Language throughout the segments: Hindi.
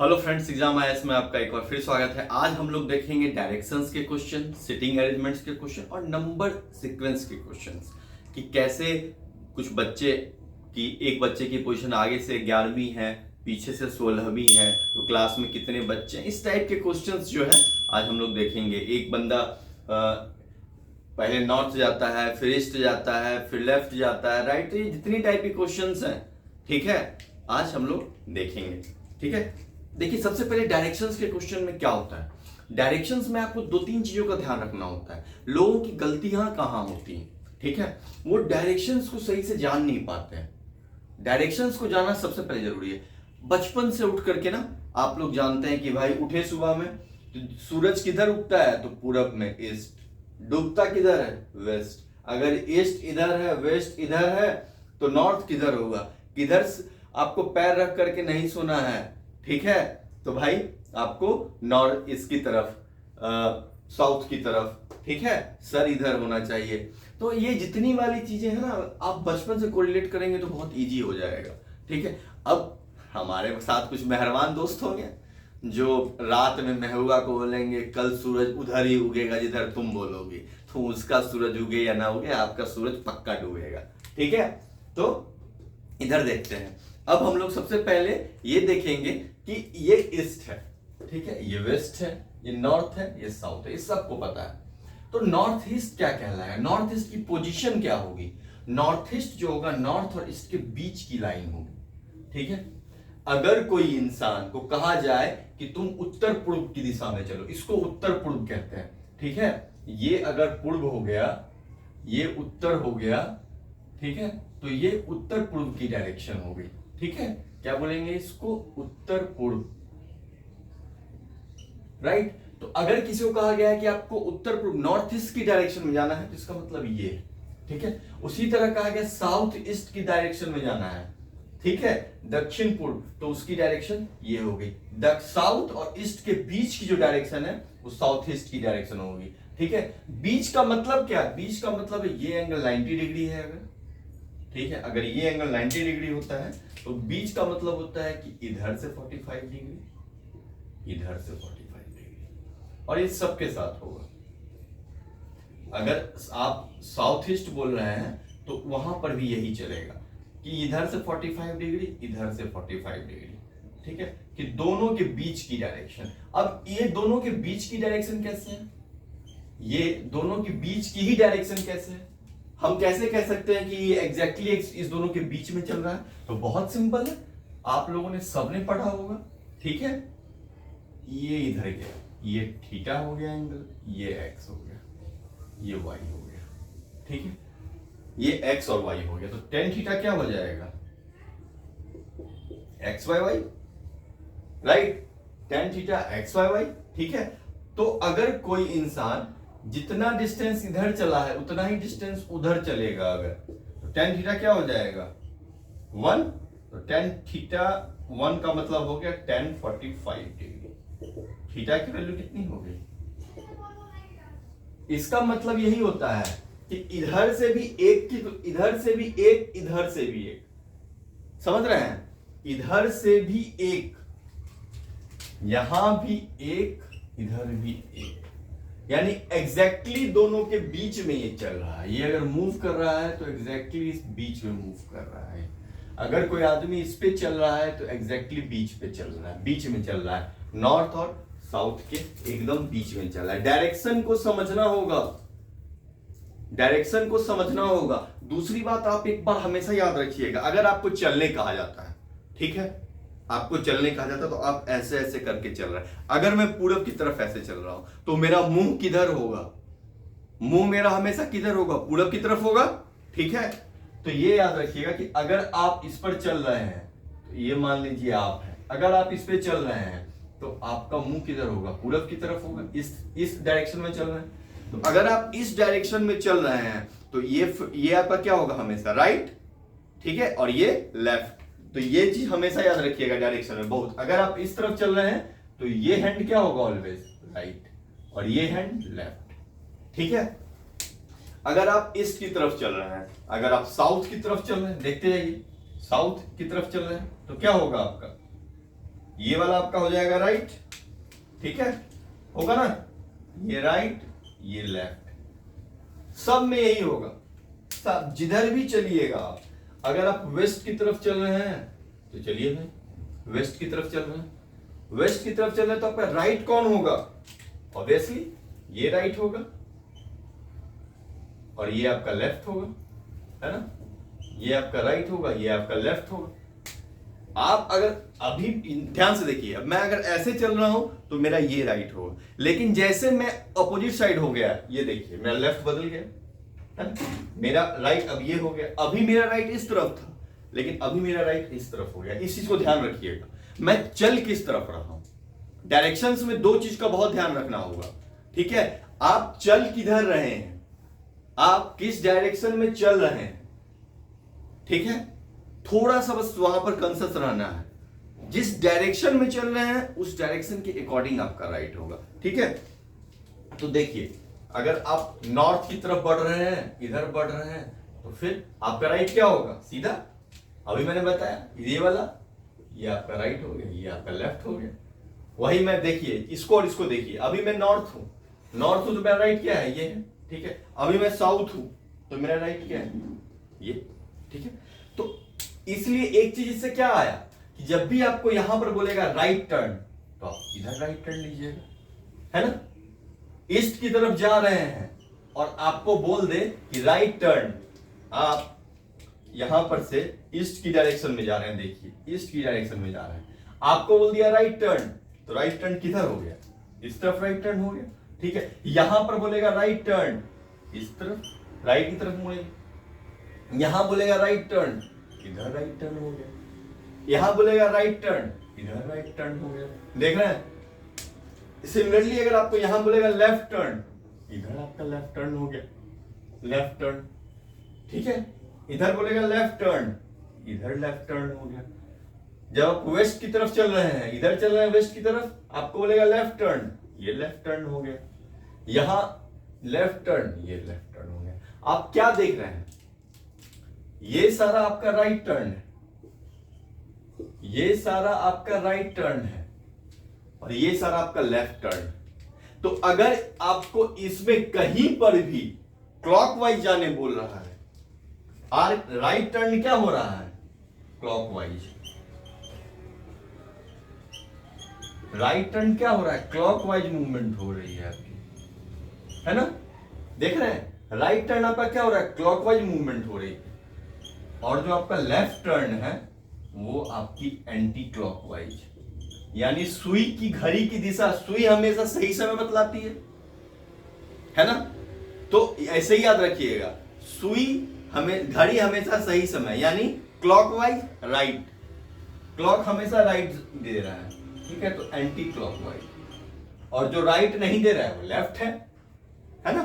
हेलो फ्रेंड्स, एग्जाम आईएएस में आपका एक बार फिर स्वागत है। आज हम लोग देखेंगे डायरेक्शंस के क्वेश्चन, सिटिंग अरेंजमेंट्स के क्वेश्चन और नंबर सीक्वेंस के क्वेश्चंस कि कैसे कुछ बच्चे की एक बच्चे की पोजीशन आगे से 11वीं है, पीछे से 16वीं है, तो क्लास में कितने बच्चे हैं, इस टाइप के क्वेश्चंस जो है आज हम लोग देखेंगे। एक बंदा पहले नॉर्थ जाता है, फिर ईस्ट जाता है, फिर लेफ्ट जाता है, राइट। तो ये जितनी टाइप के क्वेश्चंस हैं, ठीक है, आज हम लोग देखेंगे। ठीक है, देखिए सबसे पहले डायरेक्शंस के क्वेश्चन में क्या होता है। डायरेक्शंस में आपको दो तीन चीजों का ध्यान रखना होता है। लोगों की गलतियां कहां होती हैं, ठीक है, वो डायरेक्शंस को सही से जान नहीं पाते हैं। डायरेक्शंस को जानना सबसे पहले जरूरी है। बचपन से उठ करके ना आप लोग जानते हैं कि भाई उठे सुबह में तो सूरज किधर उगता है, तो पूरब में ईस्ट, डूबता किधर है, वेस्ट। अगर ईस्ट इधर है, वेस्ट इधर है, तो नॉर्थ किधर होगा, किधर आपको पैर रख करके नहीं सोना है, ठीक है, तो भाई आपको नॉर्थ इसकी तरफ, साउथ की तरफ, ठीक है, सर इधर होना चाहिए। तो ये जितनी वाली चीजें हैं ना, आप बचपन से कोरिलेट करेंगे तो बहुत इजी हो जाएगा। ठीक है, अब हमारे साथ कुछ मेहरबान दोस्त होंगे जो रात में महबूबा को बोलेंगे कल सूरज उधर ही उगेगा जिधर तुम बोलोगे, तो उसका सूरज उगे या ना उगे, आपका सूरज पक्का डूबेगा। ठीक है, तो इधर देखते हैं। अब हम लोग सबसे पहले ये देखेंगे कि ये ईस्ट है, ठीक है, ये वेस्ट है, ये नॉर्थ है, ये साउथ है, ये सबको पता है। तो नॉर्थ ईस्ट क्या कहलाएगा, नॉर्थ ईस्ट की पोजीशन क्या होगी। नॉर्थ ईस्ट जो होगा, नॉर्थ और ईस्ट के बीच की लाइन होगी। ठीक है, अगर कोई इंसान को कहा जाए कि तुम उत्तर पूर्व की दिशा में चलो, इसको उत्तर पूर्व कहते हैं। ठीक है, ये अगर पूर्व हो गया, ये उत्तर हो गया, ठीक है, तो ये उत्तर पूर्व की डायरेक्शन होगी। ठीक है, क्या बोलेंगे इसको, उत्तर पूर्व, राइट। तो अगर किसी को कहा गया है कि आपको उत्तर पूर्व नॉर्थ ईस्ट की डायरेक्शन में जाना है, तो इसका मतलब ये है। ठीक है, उसी तरह कहा गया साउथ ईस्ट की डायरेक्शन में जाना है, ठीक है, दक्षिण पूर्व, तो उसकी डायरेक्शन ये होगी। साउथ और ईस्ट के बीच की जो डायरेक्शन है वो साउथ ईस्ट की डायरेक्शन होगी। ठीक है, बीच का मतलब क्या है, बीच का मतलब है ये एंगल 90 डिग्री है अगर, ठीक है, अगर ये एंगल 90 डिग्री होता है तो बीच का मतलब होता है कि इधर से 45 डिग्री, इधर से 45 डिग्री, और ये सबके साथ होगा। अगर आप साउथ ईस्ट बोल रहे हैं तो वहां पर भी यही चलेगा कि इधर से 45 डिग्री, इधर से 45 डिग्री। ठीक है, कि दोनों के बीच की डायरेक्शन। अब ये दोनों के बीच की डायरेक्शन कैसे है, ये दोनों के बीच की ही डायरेक्शन कैसे है, हम कैसे कह सकते हैं कि ये एग्जैक्टली इस दोनों के बीच में चल रहा है। तो बहुत सिंपल है, आप लोगों ने सबने पढ़ा होगा। ठीक है, ये इधर गया, ये थीटा हो गया एंगल, ये एक्स हो गया, ये वाई हो गया। ठीक है, ये एक्स और वाई हो गया, तो टेन थीटा क्या हो जाएगा, x y y, right, ten theta x y y. ठीक है, तो अगर कोई इंसान जितना डिस्टेंस इधर चला है उतना ही डिस्टेंस उधर चलेगा, अगर तो टेन थीटा क्या हो जाएगा 1, तो टेन थीटा 1 का मतलब हो गया 1045 डिग्री। थीटा की वैल्यू कितनी हो गई, इसका मतलब यही होता है कि इधर से भी एक की, तो इधर से भी एक, इधर से भी एक, समझ रहे हैं, इधर से भी एक, यहां भी एक, इधर भी एक, यानी एग्जैक्टली दोनों के बीच में ये चल रहा है। ये अगर मूव कर रहा है तो एग्जैक्टली इस बीच में मूव कर रहा है। अगर कोई आदमी इस पे चल रहा है तो एग्जैक्टली बीच पे चल रहा है, बीच में चल रहा है, नॉर्थ और साउथ के एकदम बीच में चल रहा है। डायरेक्शन को समझना होगा, डायरेक्शन को समझना होगा। दूसरी बात आप एक बार हमेशा याद रखिएगा, अगर आपको चलने कहा जाता है, ठीक है, आपको चलने कहा जाता है तो आप ऐसे ऐसे करके चल रहे हैं। अगर मैं पूरब की तरफ ऐसे चल रहा हूं तो मेरा मुंह किधर होगा, मुंह मेरा हमेशा किधर होगा, पूरब की तरफ होगा। ठीक है, तो ये याद रखिएगा कि अगर आप इस पर चल रहे हैं, तो ये मान लीजिए आप हैं, अगर आप इस पे चल रहे हैं तो आपका मुंह किधर होगा, पूरब की तरफ होगा, इस डायरेक्शन में चल रहे हैं। तो अगर आप इस डायरेक्शन में चल रहे हैं तो ये आपका क्या होगा, हमेशा राइट, ठीक है, और ये लेफ्ट। तो ये चीज हमेशा याद रखिएगा डायरेक्शन में बहुत। अगर आप इस तरफ चल रहे हैं तो ये हैंड क्या होगा, ऑलवेज राइट, और ये हैंड लेफ्ट। ठीक है, अगर आप ईस्ट की तरफ चल रहे हैं, अगर आप साउथ की तरफ चल रहे हैं, देखते जाइए, साउथ की तरफ चल रहे हैं तो क्या होगा आपका, ये वाला आपका हो जाएगा राइट, ठीक है, होगा ना, ये राइट ये लेफ्ट, सब में यही होगा। सब जिधर भी चलिएगा आप, अगर आप वेस्ट की तरफ चल रहे हैं तो चलिए भाई वेस्ट की तरफ चल रहे हैं, वेस्ट की तरफ चल रहे हैं तो आपका राइट कौन होगा, ऑब्वियसली ये राइट होगा और ये आपका लेफ्ट होगा, है ना, ये आपका राइट होगा ये आपका लेफ्ट होगा। आप अगर अभी ध्यान से देखिए, अब मैं अगर ऐसे चल रहा हूं तो मेरा ये राइट होगा, लेकिन जैसे मैं अपोजिट साइड हो गया, ये देखिए मेरा लेफ्ट बदल गया, है ना, मेरा राइट अब ये हो गया, अभी मेरा राइट इस तरफ था लेकिन अभी मेरा राइट इस तरफ हो गया। इस चीज को ध्यान रखिएगा, मैं चल किस तरफ रहा हूं। डायरेक्शंस में दो चीज का बहुत ध्यान रखना होगा, ठीक है, आप चल किधर रहे हैं, आप किस डायरेक्शन में चल रहे हैं, ठीक है, थोड़ा सा बस वहां पर कॉन्शियस रहना है। जिस डायरेक्शन में चल रहे हैं उस डायरेक्शन के अकॉर्डिंग आपका राइट होगा, ठीक है। तो देखिए अगर आप नॉर्थ की तरफ बढ़ रहे हैं, इधर बढ़ रहे हैं, तो फिर आपका राइट क्या होगा, सीधा, अभी मैंने बताया ये वाला, ये आपका राइट हो गया, ये आपका लेफ्ट हो गया। वही मैं देखिए इसको और इसको देखिए, अभी मैं नॉर्थ हूं तो मेरा राइट क्या है, ये है, ठीक है, अभी मैं साउथ हूं तो मेरा राइट क्या है, ये, ठीक है। तो इसलिए एक चीज इससे क्या आया कि जब भी आपको यहां पर बोलेगा राइट टर्न तो आप इधर राइट टर्न लीजिएगा, है ना। ईस्ट की तरफ जा रहे हैं और आपको बोल दे कि राइट टर्न, आप यहां पर से ईस्ट की डायरेक्शन में जा रहे हैं, देखिए ईस्ट की डायरेक्शन में जा रहे हैं, आपको बोल दिया राइट टर्न, तो राइट टर्न किधर हो गया, इस तरफ राइट टर्न हो गया, ठीक है। यहां पर बोलेगा राइट टर्न, इस तरफ राइट की तरफ मुड़ेगा, यहां बोलेगा राइट टर्न, इधर राइट टर्न हो गया, यहां बोलेगा राइट टर्न, इधर राइट टर्न हो गया, देख रहे हैं। सिमिलरली अगर आपको यहां बोलेगा लेफ्ट टर्न, इधर आपका लेफ्ट टर्न हो गया, लेफ्ट टर्न, ठीक है, इधर बोलेगा लेफ्ट टर्न, इधर लेफ्ट टर्न हो गया। जब आप वेस्ट की तरफ चल रहे हैं, इधर चल रहे हैं वेस्ट की तरफ, आपको बोलेगा लेफ्ट टर्न, ये लेफ्ट टर्न हो गया, यहां लेफ्ट टर्न, ये लेफ्ट टर्न हो गया। आप क्या देख रहे हैं, ये सारा आपका राइट टर्न है, ये सारा आपका राइट टर्न है और ये सारा आपका लेफ्ट टर्न। तो अगर आपको इसमें कहीं पर भी क्लॉकवाइज जाने बोल रहा है, और राइट टर्न क्या हो रहा है, क्लॉकवाइज, राइट टर्न क्या हो रहा है, क्लॉकवाइज मूवमेंट हो रही है आपकी, है ना, देख रहे हैं, राइट टर्न आपका क्या हो रहा है, क्लॉकवाइज मूवमेंट हो रही है, और जो आपका लेफ्ट टर्न है वो आपकी एंटी क्लॉकवाइज, यानी सुई की घड़ी की दिशा, सुई हमेशा सही समय बतलाती है ना। तो ऐसे ही याद रखिएगा, सुई हमें, घड़ी हमेशा सही समय, यानी क्लॉकवाइज राइट, क्लॉक हमेशा राइट दे रहा है, ठीक है, तो एंटी क्लॉकवाइज, और जो राइट नहीं दे रहा है वो लेफ्ट है ना।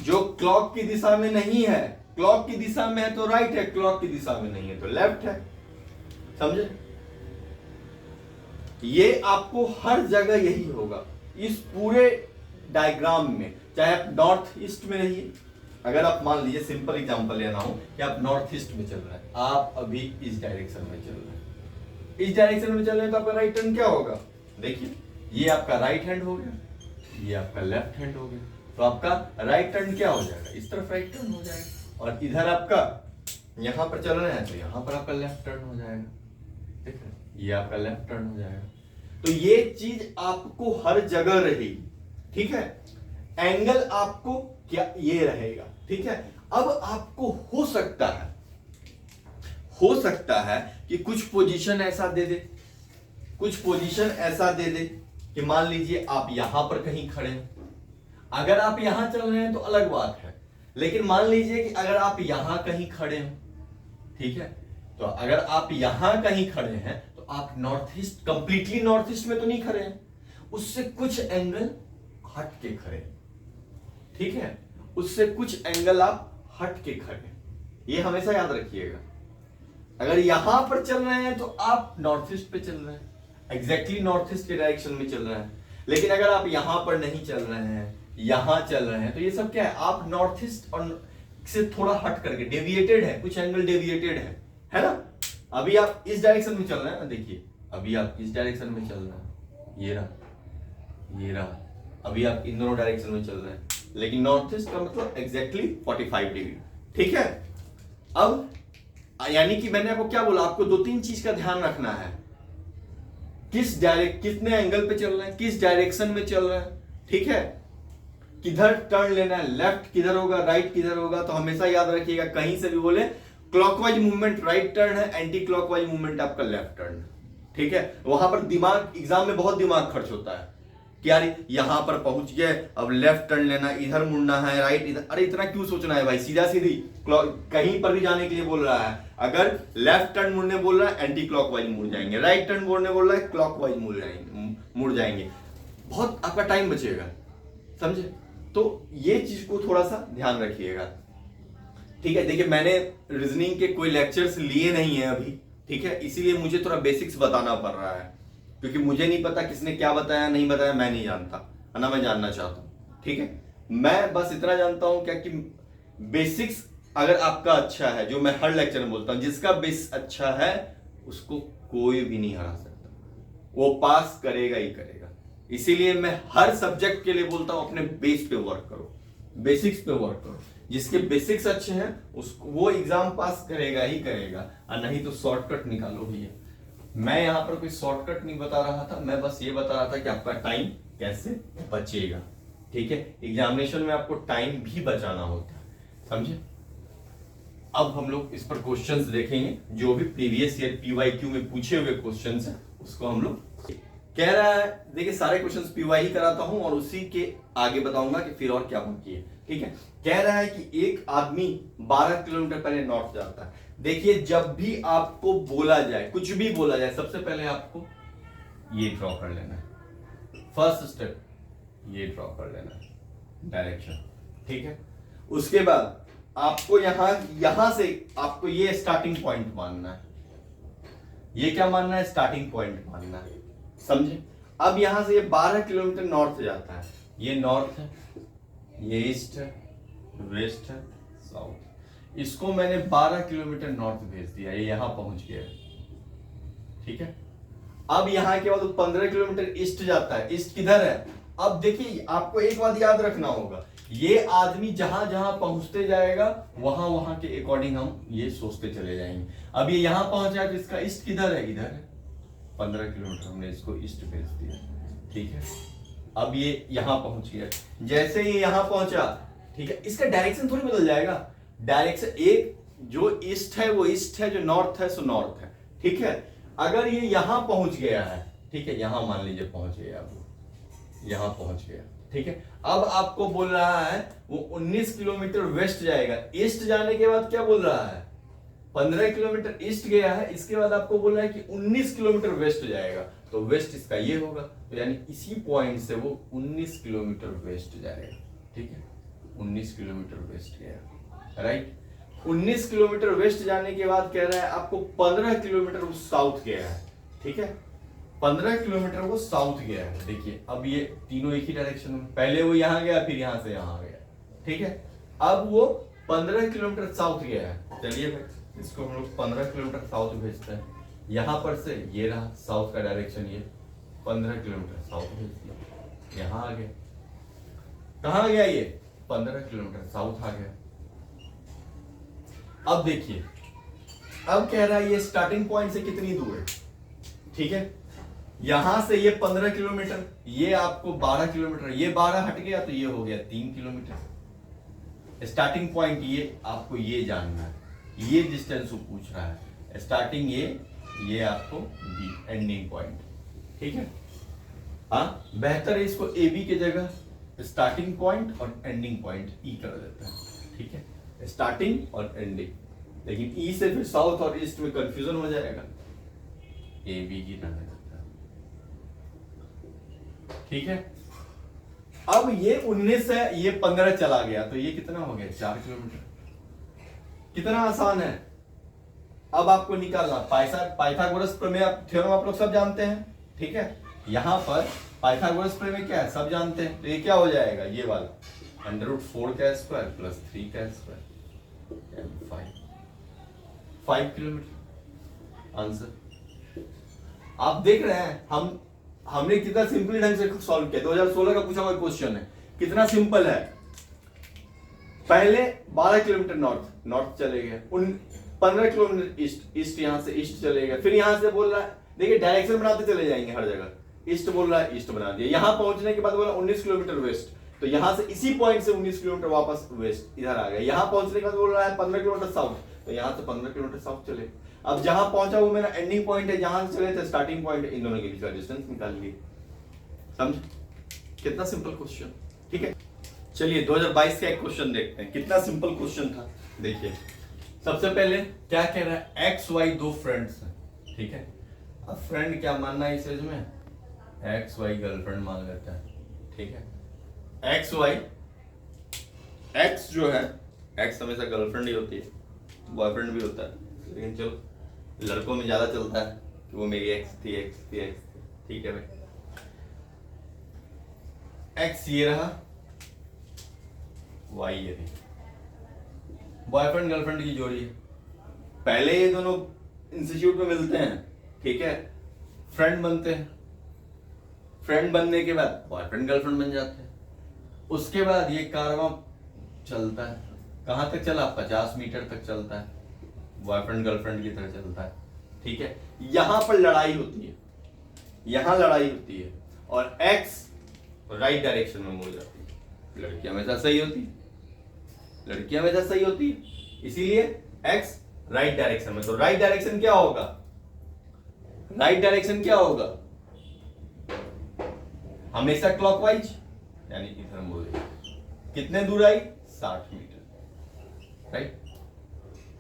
जो क्लॉक की दिशा में नहीं है, क्लॉक की दिशा में है तो राइट है, क्लॉक की दिशा में नहीं है तो लेफ्ट है, समझे। ये आपको हर जगह यही होगा, इस पूरे डायग्राम में, चाहे आप नॉर्थ ईस्ट में रहिए, अगर आप मान लीजिए सिंपल एग्जांपल लेना हो कि आप नॉर्थ ईस्ट में चल रहे हैं, आप अभी इस डायरेक्शन में चल रहे हैं, इस डायरेक्शन में चल रहे हैं तो आपका राइट टर्न क्या होगा, देखिए ये आपका राइट हैंड हो गया, ये आपका लेफ्ट हैंड हो गया, तो आपका राइट टर्न क्या हो जाएगा, इस तरफ राइट टर्न हो जाएगा, और इधर आपका यहां पर चल रहे हैं तो यहां पर आपका लेफ्ट टर्न हो जाएगा, ठीक है, ये आपका लेफ्ट टर्न हो जाएगा। तो ये चीज आपको हर जगह रहेगी, ठीक है। एंगल आपको क्या ये रहेगा, ठीक है। अब आपको हो सकता है कि कुछ पोजीशन ऐसा दे दे, कुछ पोजीशन ऐसा दे दे कि मान लीजिए आप यहां पर कहीं खड़े हैं, अगर आप यहां चल रहे हैं तो अलग बात है, लेकिन मान लीजिए कि अगर आप यहां कहीं खड़े हैं, ठीक है, तो अगर आप यहां कहीं खड़े हैं तो आप north east, completely north east में तो नहीं खड़े हैं, उससे कुछ एंगल हट के खड़े, ठीक है, उससे कुछ एंगल आप हट के खड़े, ये हमेशा याद रखिएगा। अगर यहां पर चल रहे हैं तो आप नॉर्थ ईस्ट पे चल रहे हैं, एग्जैक्टली नॉर्थ ईस्ट के डायरेक्शन में चल रहे हैं, लेकिन अगर आप यहां पर नहीं चल रहे हैं, यहां चल रहे हैं, तो ये सब क्या है, आप नॉर्थ ईस्ट और से थोड़ा हट करके, डेविएटेड है, कुछ एंगल डेविएटेड है ना। अभी आप इस डायरेक्शन में चल रहे हैं, देखिए अभी आप किस डायरेक्शन में चल रहे हैं, ये रहा, ये रहा, अभी आप इन दोनों डायरेक्शन में चल रहे हैं, लेकिन नॉर्थ ईस्ट का मतलब एग्जैक्टली 45 डिग्री। ठीक है, अब यानी कि मैंने आपको क्या बोला, आपको 2-3 चीज का ध्यान रखना है, कितने एंगल पे चल रहे हैं, किस डायरेक्शन में चल रहे हैं। ठीक है, किधर टर्न लेना है, लेफ्ट किधर होगा, राइट किधर होगा। तो हमेशा याद रखिएगा, कहीं से भी बोले क्लॉकवाइज मूवमेंट राइट टर्न है, एंटी क्लॉकवाइज मूवमेंट आपका लेफ्ट टर्न है। ठीक है, वहां पर दिमाग, एग्जाम में बहुत दिमाग खर्च होता है कि यार यहां पर पहुंच गए, अब लेफ्ट टर्न लेना, इधर मुड़ना है, राइट इधर, अरे इतना क्यों सोचना है भाई, सीधा सीधी कहीं पर भी जाने के लिए बोल रहा है। अगर लेफ्ट टर्न मुड़ने बोल रहा है, एंटी क्लॉकवाइज मुड़ जाएंगे, राइट टर्न बोलने बोल रहा है, क्लॉकवाइज मुड़ जाएंगे, बहुत आपका टाइम बचेगा, समझे। तो ये चीज को थोड़ा सा ध्यान रखिएगा। ठीक है, देखिए मैंने रीजनिंग के कोई लेक्चर्स लिए नहीं है अभी, ठीक है, इसीलिए मुझे थोड़ा बेसिक्स बताना पड़ रहा है, क्योंकि मुझे नहीं पता किसने क्या बताया नहीं बताया, मैं नहीं जानता है ना, मैं जानना चाहता हूं। ठीक है, मैं बस इतना जानता हूं क्या कि बेसिक्स अगर आपका अच्छा है, जो मैं हर लेक्चर में बोलता हूं, जिसका बेस अच्छा है उसको कोई भी नहीं हरा सकता, वो पास करेगा ही करेगा। इसीलिए मैं हर सब्जेक्ट के लिए बोलता हूं अपने बेस पे वर्क करो, बेसिक्स पे वर्क करो। जिसके बेसिक्स अच्छे हैं उसको वो एग्जाम पास करेगा ही करेगा, और नहीं तो शॉर्टकट निकालो भैया। मैं यहां पर कोई शॉर्टकट नहीं बता रहा था, मैं बस ये बता रहा था कि आपका टाइम कैसे बचेगा। ठीक है, एग्जामिनेशन में आपको टाइम भी बचाना होता है, समझे। अब हम लोग इस पर क्वेश्चंस देखेंगे, जो भी प्रीवियस ईयर पीवाईक्यू में पूछे हुए क्वेश्चंस हैं उसको हम लोग कह रहा है। देखिए सारे क्वेश्चंस पीवाई कराता हूं और उसी के आगे बताऊंगा कि फिर और क्या बाकी है। ठीक है, कह रहा है कि एक आदमी 12 किलोमीटर पहले नॉर्थ जाता है। देखिए जब भी आपको बोला जाए, कुछ भी बोला जाए, सबसे पहले आपको ये ड्रॉ कर लेना है, फर्स्ट स्टेप ये ड्रॉ कर लेना है डायरेक्शन। ठीक है, उसके बाद आपको यहां से आपको ये स्टार्टिंग पॉइंट मानना है, ये क्या मानना है, स्टार्टिंग पॉइंट मानना है, समझे। अब यहां से ये 12 किलोमीटर नॉर्थ जाता है, ये नॉर्थ है, ये ईस्ट है, वेस्ट है, साउथ। इसको मैंने 12 किलोमीटर नॉर्थ भेज दिया, ये यहां पहुंच गया। ठीक है, अब यहां के बाद 15 किलोमीटर ईस्ट जाता है, ईस्ट किधर है। अब देखिए आपको एक बात याद रखना होगा, ये आदमी जहां जहां पहुंचते जाएगा वहां वहां के अकॉर्डिंग हम ये सोचते चले जाएंगे। अब ये यहां पहुंचा तो इसका ईस्ट किधर है, इधर है, 15 किलोमीटर हमने इसको ईस्ट भेज दिया। ठीक है, अब ये यहां पहुंच गया, जैसे ये यहां पहुंचा, ठीक है, इसका डायरेक्शन थोड़ी बदल जाएगा, डायरेक्शन एक जो ईस्ट है वो ईस्ट है, जो नॉर्थ है सो नॉर्थ है। ठीक है, अगर ये यहां पहुंच गया है, ठीक है, यहां मान लीजिए पहुंच गया, अब यहां पहुंच गया। ठीक है, अब आपको बोल रहा है वो 19 किलोमीटर वेस्ट जाएगा। ईस्ट जाने के बाद क्या बोल रहा है, 15 किलोमीटर ईस्ट गया है, इसके बाद आपको बोल रहा है कि 19 किलोमीटर वेस्ट जाएगा, तो वेस्ट इसका ये होगा, तो यानी इसी पॉइंट से वो 19 किलोमीटर वेस्ट जाएगा। ठीक है, 19 किलोमीटर वेस्ट गया, राइट। 19 किलोमीटर वेस्ट जाने के बाद कह रहा है आपको 15 किलोमीटर वो साउथ गया है। ठीक है, 15 किलोमीटर वो साउथ गया है। देखिए अब ये तीनों एक ही डायरेक्शन में, पहले वो यहां गया फिर यहां से यहां गया। ठीक है, अब वो 15 किलोमीटर साउथ गया है। चलिए भाई इसको हम लोग 15 किलोमीटर साउथ भेजते हैं, यहां पर से ये रहा साउथ का डायरेक्शन, ये 15 किलोमीटर साउथ भेज दिया, यहां आ गया। कहां गया ये, 15 किलोमीटर साउथ आ गया। अब देखिए अब कह रहा है ये स्टार्टिंग पॉइंट से कितनी दूर है। ठीक है, यहां से ये 15 किलोमीटर, ये आपको 12 किलोमीटर, ये 12 हट गया तो ये हो गया 3 किलोमीटर। स्टार्टिंग पॉइंट ये आपको ये जानना है, ये डिस्टेंस वो पूछ रहा है, स्टार्टिंग ये आपको एंडिंग पॉइंट। ठीक है, हाँ बेहतर है इसको ए बी की जगह स्टार्टिंग पॉइंट और एंडिंग पॉइंट ई कर देता है। ठीक है, स्टार्टिंग और एंडिंग, लेकिन ई से फिर साउथ और ईस्ट में कंफ्यूजन हो जाएगा, ए बी की तरह देता है। ठीक है, अब ये 19 है, ये 15 चला गया तो ये कितना हो गया, 4 किलोमीटर। कितना आसान है। अब आपको निकालना पाइथागोरस प्रमेय थ्योरम आप लोग सब जानते हैं। ठीक है, यहां पर पाइथागोरस प्रमेय क्या है सब जानते हैं, तो ये क्या हो जाएगा, ये वाला √4 का स्क्वायर प्लस 3 का स्क्वायर 5 किलोमीटर आंसर। आप देख रहे हैं हमने कितना सिंपली ढंग से सॉल्व किया। 2016 का पूछा हुआ क्वेश्चन है, कितना सिंपल है। पहले 12 किलोमीटर नॉर्थ चले गए, 15 किलोमीटर ईस्ट यहां से ईस्ट चले गए, फिर यहां से बोल रहा है, देखिए डायरेक्शन बनाते चले जाएंगे हर जगह, ईस्ट बोल रहा है ईस्ट बना दिया। यहां पहुंचने के बाद बोला 19 किलोमीटर वेस्ट, तो यहां से इसी पॉइंट से 19 किलोमीटर वापस वेस्ट इधर आ गए। यहां पहुंचने के बाद बोल रहा है 15 किलोमीटर साउथ, तो यहां से 15 किलोमीटर साउथ चले। अब जहां पहुंचा वो मेरा एंडिंग पॉइंट है, जहां से चले थे स्टार्टिंग पॉइंट, इन दोनों के बीच का डिस्टेंस निकाल लिए। समझ, कितना सिंपल क्वेश्चन। ठीक है, चलिए 2022 का एक क्वेश्चन देखते हैं, कितना सिंपल क्वेश्चन था। देखिए सबसे पहले क्या कह रहा है, एक्स वाई दो फ्रेंड्स हैं। ठीक है, अब फ्रेंड क्या मानना है इस एज में, एक्स वाई गर्लफ्रेंड मान लेता है। ठीक है, एक्स वाई, एक्स जो है, एक्स हमेशा गर्लफ्रेंड ही होती है, बॉयफ्रेंड भी होता है, लेकिन चलो लड़कों में ज्यादा चलता है कि वो मेरी एक्स थी, एक्स थी, एक्स थी। ठीक है भाई, एक्स ये रहा, वाई ये थी, बॉयफ्रेंड गर्लफ्रेंड की जोड़ी है। पहले ये दोनों इंस्टीट्यूट में मिलते हैं, ठीक है, फ्रेंड बनते हैं, फ्रेंड बनने के बाद बॉयफ्रेंड गर्लफ्रेंड बन जाते हैं। उसके बाद ये कारवां चलता है, कहां तक चला, 50 मीटर तक चलता है, बॉयफ्रेंड गर्लफ्रेंड की तरह चलता है। ठीक है, यहां पर लड़ाई होती है, यहां लड़ाई होती है, और एक्स राइट डायरेक्शन में मुड़ जाती है। लड़की हमेशा सही होती है, लड़की हमेशा सही होती है, इसीलिए एक्स राइट डायरेक्शन में। तो राइट डायरेक्शन क्या होगा, राइट डायरेक्शन क्या होगा, हमेशा क्लॉकवाइज, यानी इधर मुड़े। कितने दूर आई, 60 मीटर। राइट,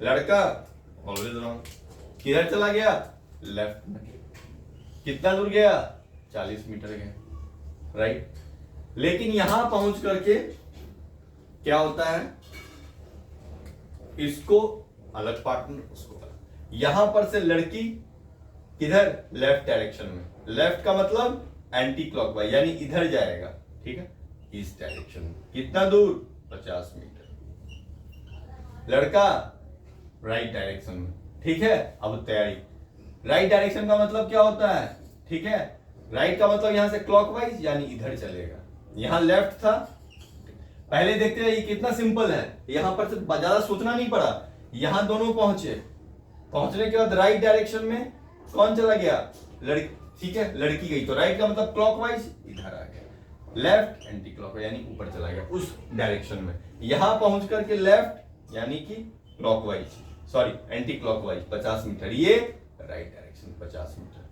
लड़का ऑलवेज रॉन्ग, किधर चला गया, लेफ्ट में। कितना दूर गया, 40 मीटर गया। राइट, लेकिन यहां पहुंच करके क्या होता है, इसको अलग पार्टनर, उसको अलग। यहां पर से लड़की किधर, लेफ्ट डायरेक्शन में। लेफ्ट का मतलब एंटी क्लॉकवाइज, यानी इधर जाएगा। ठीक है, ईस्ट डायरेक्शन में। कितना दूर, 50 मीटर। लड़का राइट डायरेक्शन में। ठीक है, अब तैयारी। राइट डायरेक्शन का मतलब क्या होता है, ठीक है, राइट का मतलब यहां से क्लॉकवाइज, यानी इधर चलेगा। यहां लेफ्ट था, पहले देखते हैं ये कितना सिंपल है, यहां पर से ज्यादा सोचना नहीं पड़ा। यहां दोनों पहुंचे, पहुंचने के बाद राइट डायरेक्शन में कौन चला गया, लड़की। ठीक है, लड़की गई, तो राइट का मतलब क्लॉकवाइज, इधर आ गया। लेफ्ट एंटी क्लॉकवाइज, यानी ऊपर चला गया उस डायरेक्शन में। यहां पहुंच करके लेफ्ट यानी कि clockwise, sorry anticlockwise 50 metre, ये राइट डायरेक्शन 50 मीटर।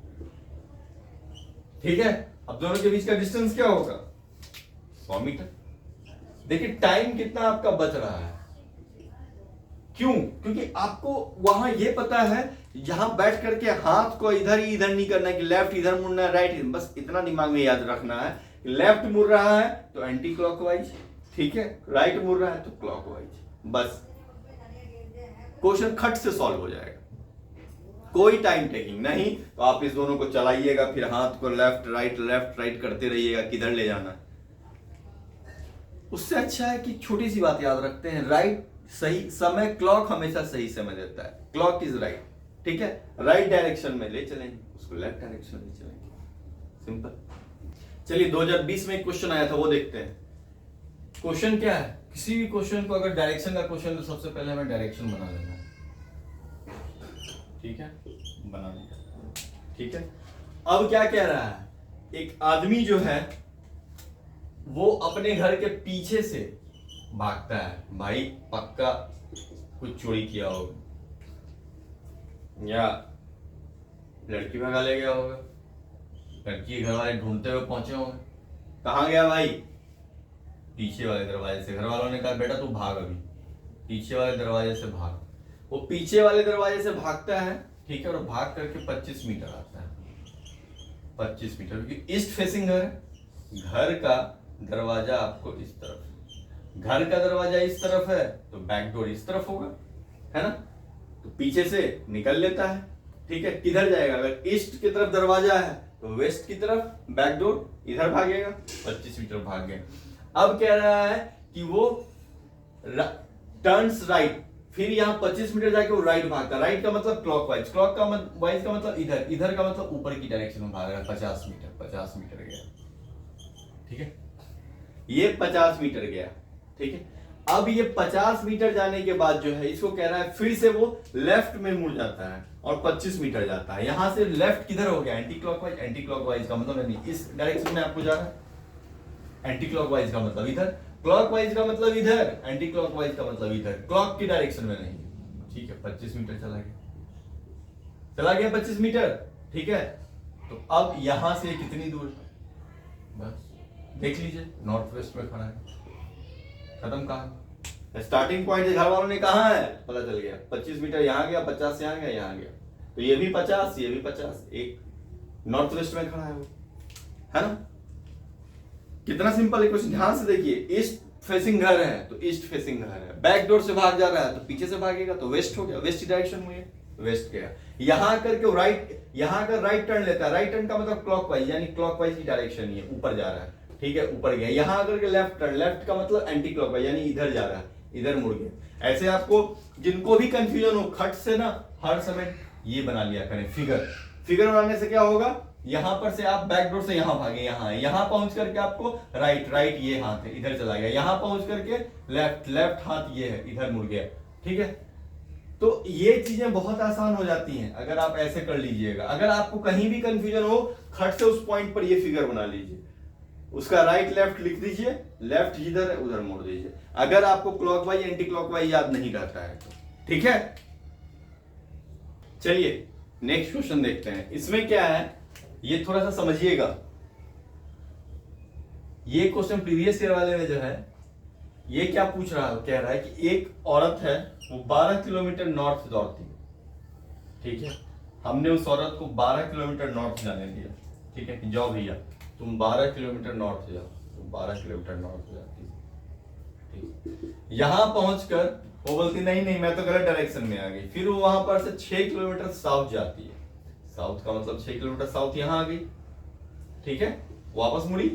ठीक है, अब दोनों के बीच का डिस्टेंस क्या होगा, 100 मीटर। देखिए टाइम कितना आपका बच रहा है, क्यों, क्योंकि आपको वहां ये पता है, यहां बैठ करके हाथ को इधर ही इधर नहीं करना है कि लेफ्ट इधर मुड़ना है, राइट, बस इतना दिमाग में याद रखना है, लेफ्ट मुड़ रहा है तो एंटी क्लॉकवाइज, ठीक है, राइट मुड़ रहा है तो क्लॉकवाइज। बस क्वेश्चन खट से सॉल्व हो जाएगा, कोई टाइम टेकिंग नहीं। तो आप इस दोनों को चलाइएगा, फिर हाथ को लेफ्ट राइट करते रहिएगा, किधर ले जाना है। उससे अच्छा है कि छोटी सी बात याद रखते हैं, राइट सही समय, क्लॉक हमेशा सही समय देता है, क्लॉक इज राइट। ठीक है, राइट डायरेक्शन में ले चलेंगे, उसको लेफ्ट डायरेक्शन में चलेंगे, सिंपल। चलिए 2020 में एक क्वेश्चन आया था, वो देखते हैं। क्वेश्चन क्या है, किसी भी क्वेश्चन को अगर डायरेक्शन का क्वेश्चन, तो सबसे पहले हमें डायरेक्शन बना लेना है। ठीक है, बना लिया। ठीक है, अब क्या कह रहा है, एक आदमी जो है वो अपने घर के पीछे से भागता है। भाई पक्का कुछ चोरी किया होगा, या लड़की भगा ले गया होगा, लड़की के घर वाले ढूंढते हुए पहुंचे होंगे। कहां गया भाई, पीछे वाले दरवाजे से। घर वालों ने कहा बेटा तू भाग, अभी पीछे वाले दरवाजे से भाग। वो पीछे वाले दरवाजे से भागता है, ठीक है, और भाग करके 25 मीटर आता है। 25 मीटर, क्योंकि ईस्ट फेसिंग घर है, घर का दरवाजा आपको इस तरफ, घर का दरवाजा इस तरफ है तो बैक डोर इस तरफ होगा, है ना। तो पीछे से निकल लेता है, ठीक है, किधर जाएगा, अगर ईस्ट की तरफ दरवाजा है तो वेस्ट की तरफ, बैक डोर इधर भागेगा। 25 मीटर भाग गए। अब कह रहा है कि वो टर्न्स राइट फिर यहाँ 25 मीटर जाके वो राइट भागता, राइट का मतलब क्लॉकवाइज, क्लॉक का वाइज का मतलब इधर, इधर का मतलब ऊपर की डायरेक्शन में भाग रहा है। 50 मीटर गया, ठीक है, ये 50 मीटर गया, ठीक है। अब ये 50 मीटर जाने के बाद जो है इसको कह रहा है फिर से वो लेफ्ट में मुड़ जाता है और 25 मीटर जाता है। यहां से लेफ्ट किधर हो गया, एंटी क्लॉकवाइज, एंटी क्लॉकवाइज का मतलब नहीं इस डायरेक्शन में आपको जा रहा है, एंटी क्लॉकवाइज का मतलब इधर, क्लॉकवाइज का मतलब इधर, एंटी क्लॉकवाइज का मतलब इधर, क्लॉक की डायरेक्शन में नहीं, ठीक है। 25 मीटर चला गया 25 मीटर, ठीक है। तो अब यहां से कितनी दूर, बस देख लीजिए, नॉर्थ वेस्ट में खड़ा है, खत्म कहा। स्टार्टिंग पॉइंट घर वालों ने कहा है पता चल गया, 25 मीटर यहां गया, 50 यहां गया, यहां गया, तो ये भी 50, ये भी 50, एक नॉर्थ वेस्ट में खड़ा है वो, है ना। कितना सिंपल है क्वेश्चन, ध्यान से देखिए। ईस्ट फेसिंग घर है तो ईस्ट फेसिंग घर है, बैक डोर से भाग जा रहा है तो पीछे से भागेगा तो वेस्ट हो गया, वेस्ट डायरेक्शन में वेस्ट गया। यहां करके वो राइट, यहां का राइट टर्न लेता है, राइट टर्न का मतलब क्लॉकवाइज, यानी क्लॉकवाइज की डायरेक्शन ही है, ऊपर जा रहा है, ठीक है, ऊपर गया। यहां आकर के लेफ्ट टर्न, लेफ्ट का मतलब एंटी क्लॉकवाइज, यानी इधर जा रहा है, इधर मुड़ गया। ऐसे आपको जिनको भी कंफ्यूजन हो, खट से ना हर समय ये बना लिया करें फिगर। फिगर बनाने से क्या होगा, यहां पर से आप बैक डोर से यहां भागे, यहां पहुंच करके आपको राइट, राइट ये हाथ है इधर चला गया, यहां पहुंच करके लेफ्ट, लेफ्ट हाथ ये है इधर मुड़ गया, ठीक है। तो ये चीजें बहुत आसान हो जाती हैं अगर आप ऐसे कर लीजिएगा। अगर आपको कहीं भी कंफ्यूजन हो, खट से उस पॉइंट पर ये फिगर बना लीजिए, उसका राइट लेफ्ट लिख दीजिए, लेफ्ट जिधर है उधर मोड़ दीजिए, अगर आपको क्लॉकवाइज एंटी क्लॉकवाइज याद नहीं रहता है तो, ठीक है। चलिए नेक्स्ट क्वेश्चन देखते हैं। इसमें क्या है ये थोड़ा सा समझिएगा। ये क्वेश्चन प्रीवियस ईयर वाले में जो है ये क्या पूछ रहा है, कह रहा है कि एक औरत है वो 12 किलोमीटर नॉर्थ दौड़ती है, ठीक है। हमने उस औरत को 12 किलोमीटर नॉर्थ जाने दिया, ठीक है, कि जाओ भैया तुम 12 किलोमीटर नॉर्थ जाओ, तो 12 किलोमीटर नॉर्थ जाती है, ठीक। यहां पहुंचकर वो बोलती नहीं नहीं मैं तो गलत डायरेक्शन में आ गई, फिर वो वहां पर से 6 किलोमीटर साउथ जाती है, साउथ का मतलब 6 किलोमीटर साउथ यहां आ गई, ठीक है। वापस मुड़ी,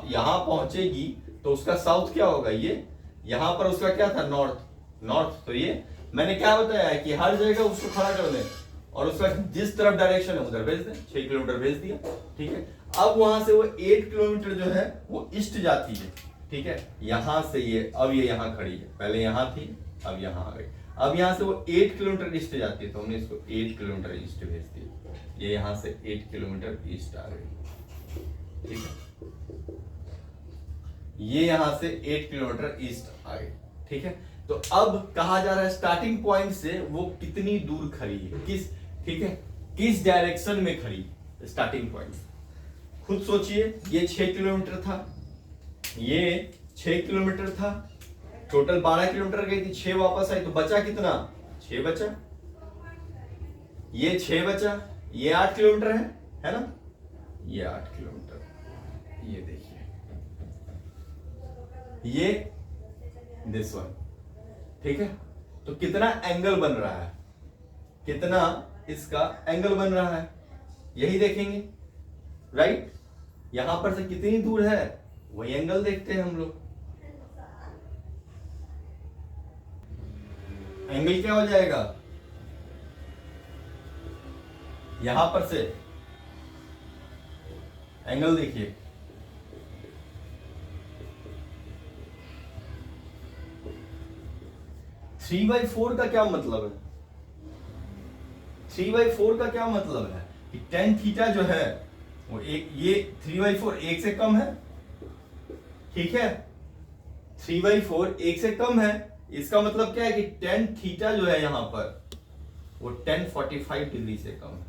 यहां पहुंचेगी तो उसका साउथ क्या होगा, ये यहां पर उसका क्या था, नॉर्थ, नॉर्थ। तो ये मैंने क्या बताया कि हर जगह उसको खड़ा कर दें और उसका जिस तरफ डायरेक्शन है उधर भेज दें, 6 किलोमीटर भेज दिया, ठीक है। अब वहां से वो 8 किलोमीटर जो है वो ईस्ट जाती है, ठीक है। यहां से ये, अब ये यहां खड़ी है, पहले यहां थी अब यहां आ गई, अब यहां से वो 8 किलोमीटर ईस्ट जाती है, तो हमने इसको 8 किलोमीटर ईस्ट भेज दिया, ये यहां से 8 किलोमीटर ईस्ट आ गई, ठीक है। ये यहां से 8 किलोमीटर ईस्ट आ गई, ठीक है। तो अब कहा जा रहा है स्टार्टिंग पॉइंट से वो कितनी दूर खड़ी है, किस, ठीक है, किस डायरेक्शन में खड़ी स्टार्टिंग पॉइंट। खुद सोचिए, ये 6 किलोमीटर था, ये 6 किलोमीटर था, टोटल 12 किलोमीटर गई थी, 6 वापस आई तो बचा कितना, 6 बचा, ये 6 बचा, ये 8 किलोमीटर है ना, ये 8 किलोमीटर, ये देखिए ये दिस वन, ठीक है। तो कितना एंगल बन रहा है, कितना इसका एंगल बन रहा है, यही देखेंगे, राइट। यहां पर से कितनी दूर है वही एंगल देखते हैं हम लोग। एंगल क्या हो जाएगा, यहां पर से एंगल देखिए, थ्री बाई फोर का क्या मतलब है, 3/4 का क्या मतलब है कि टेन थीटा जो है वो एक, ये 3/4 एक से कम है, ठीक है, 3/4 एक से कम है, इसका मतलब क्या है कि टेन थीटा जो है यहां पर वो 1045 डिग्री से कम है,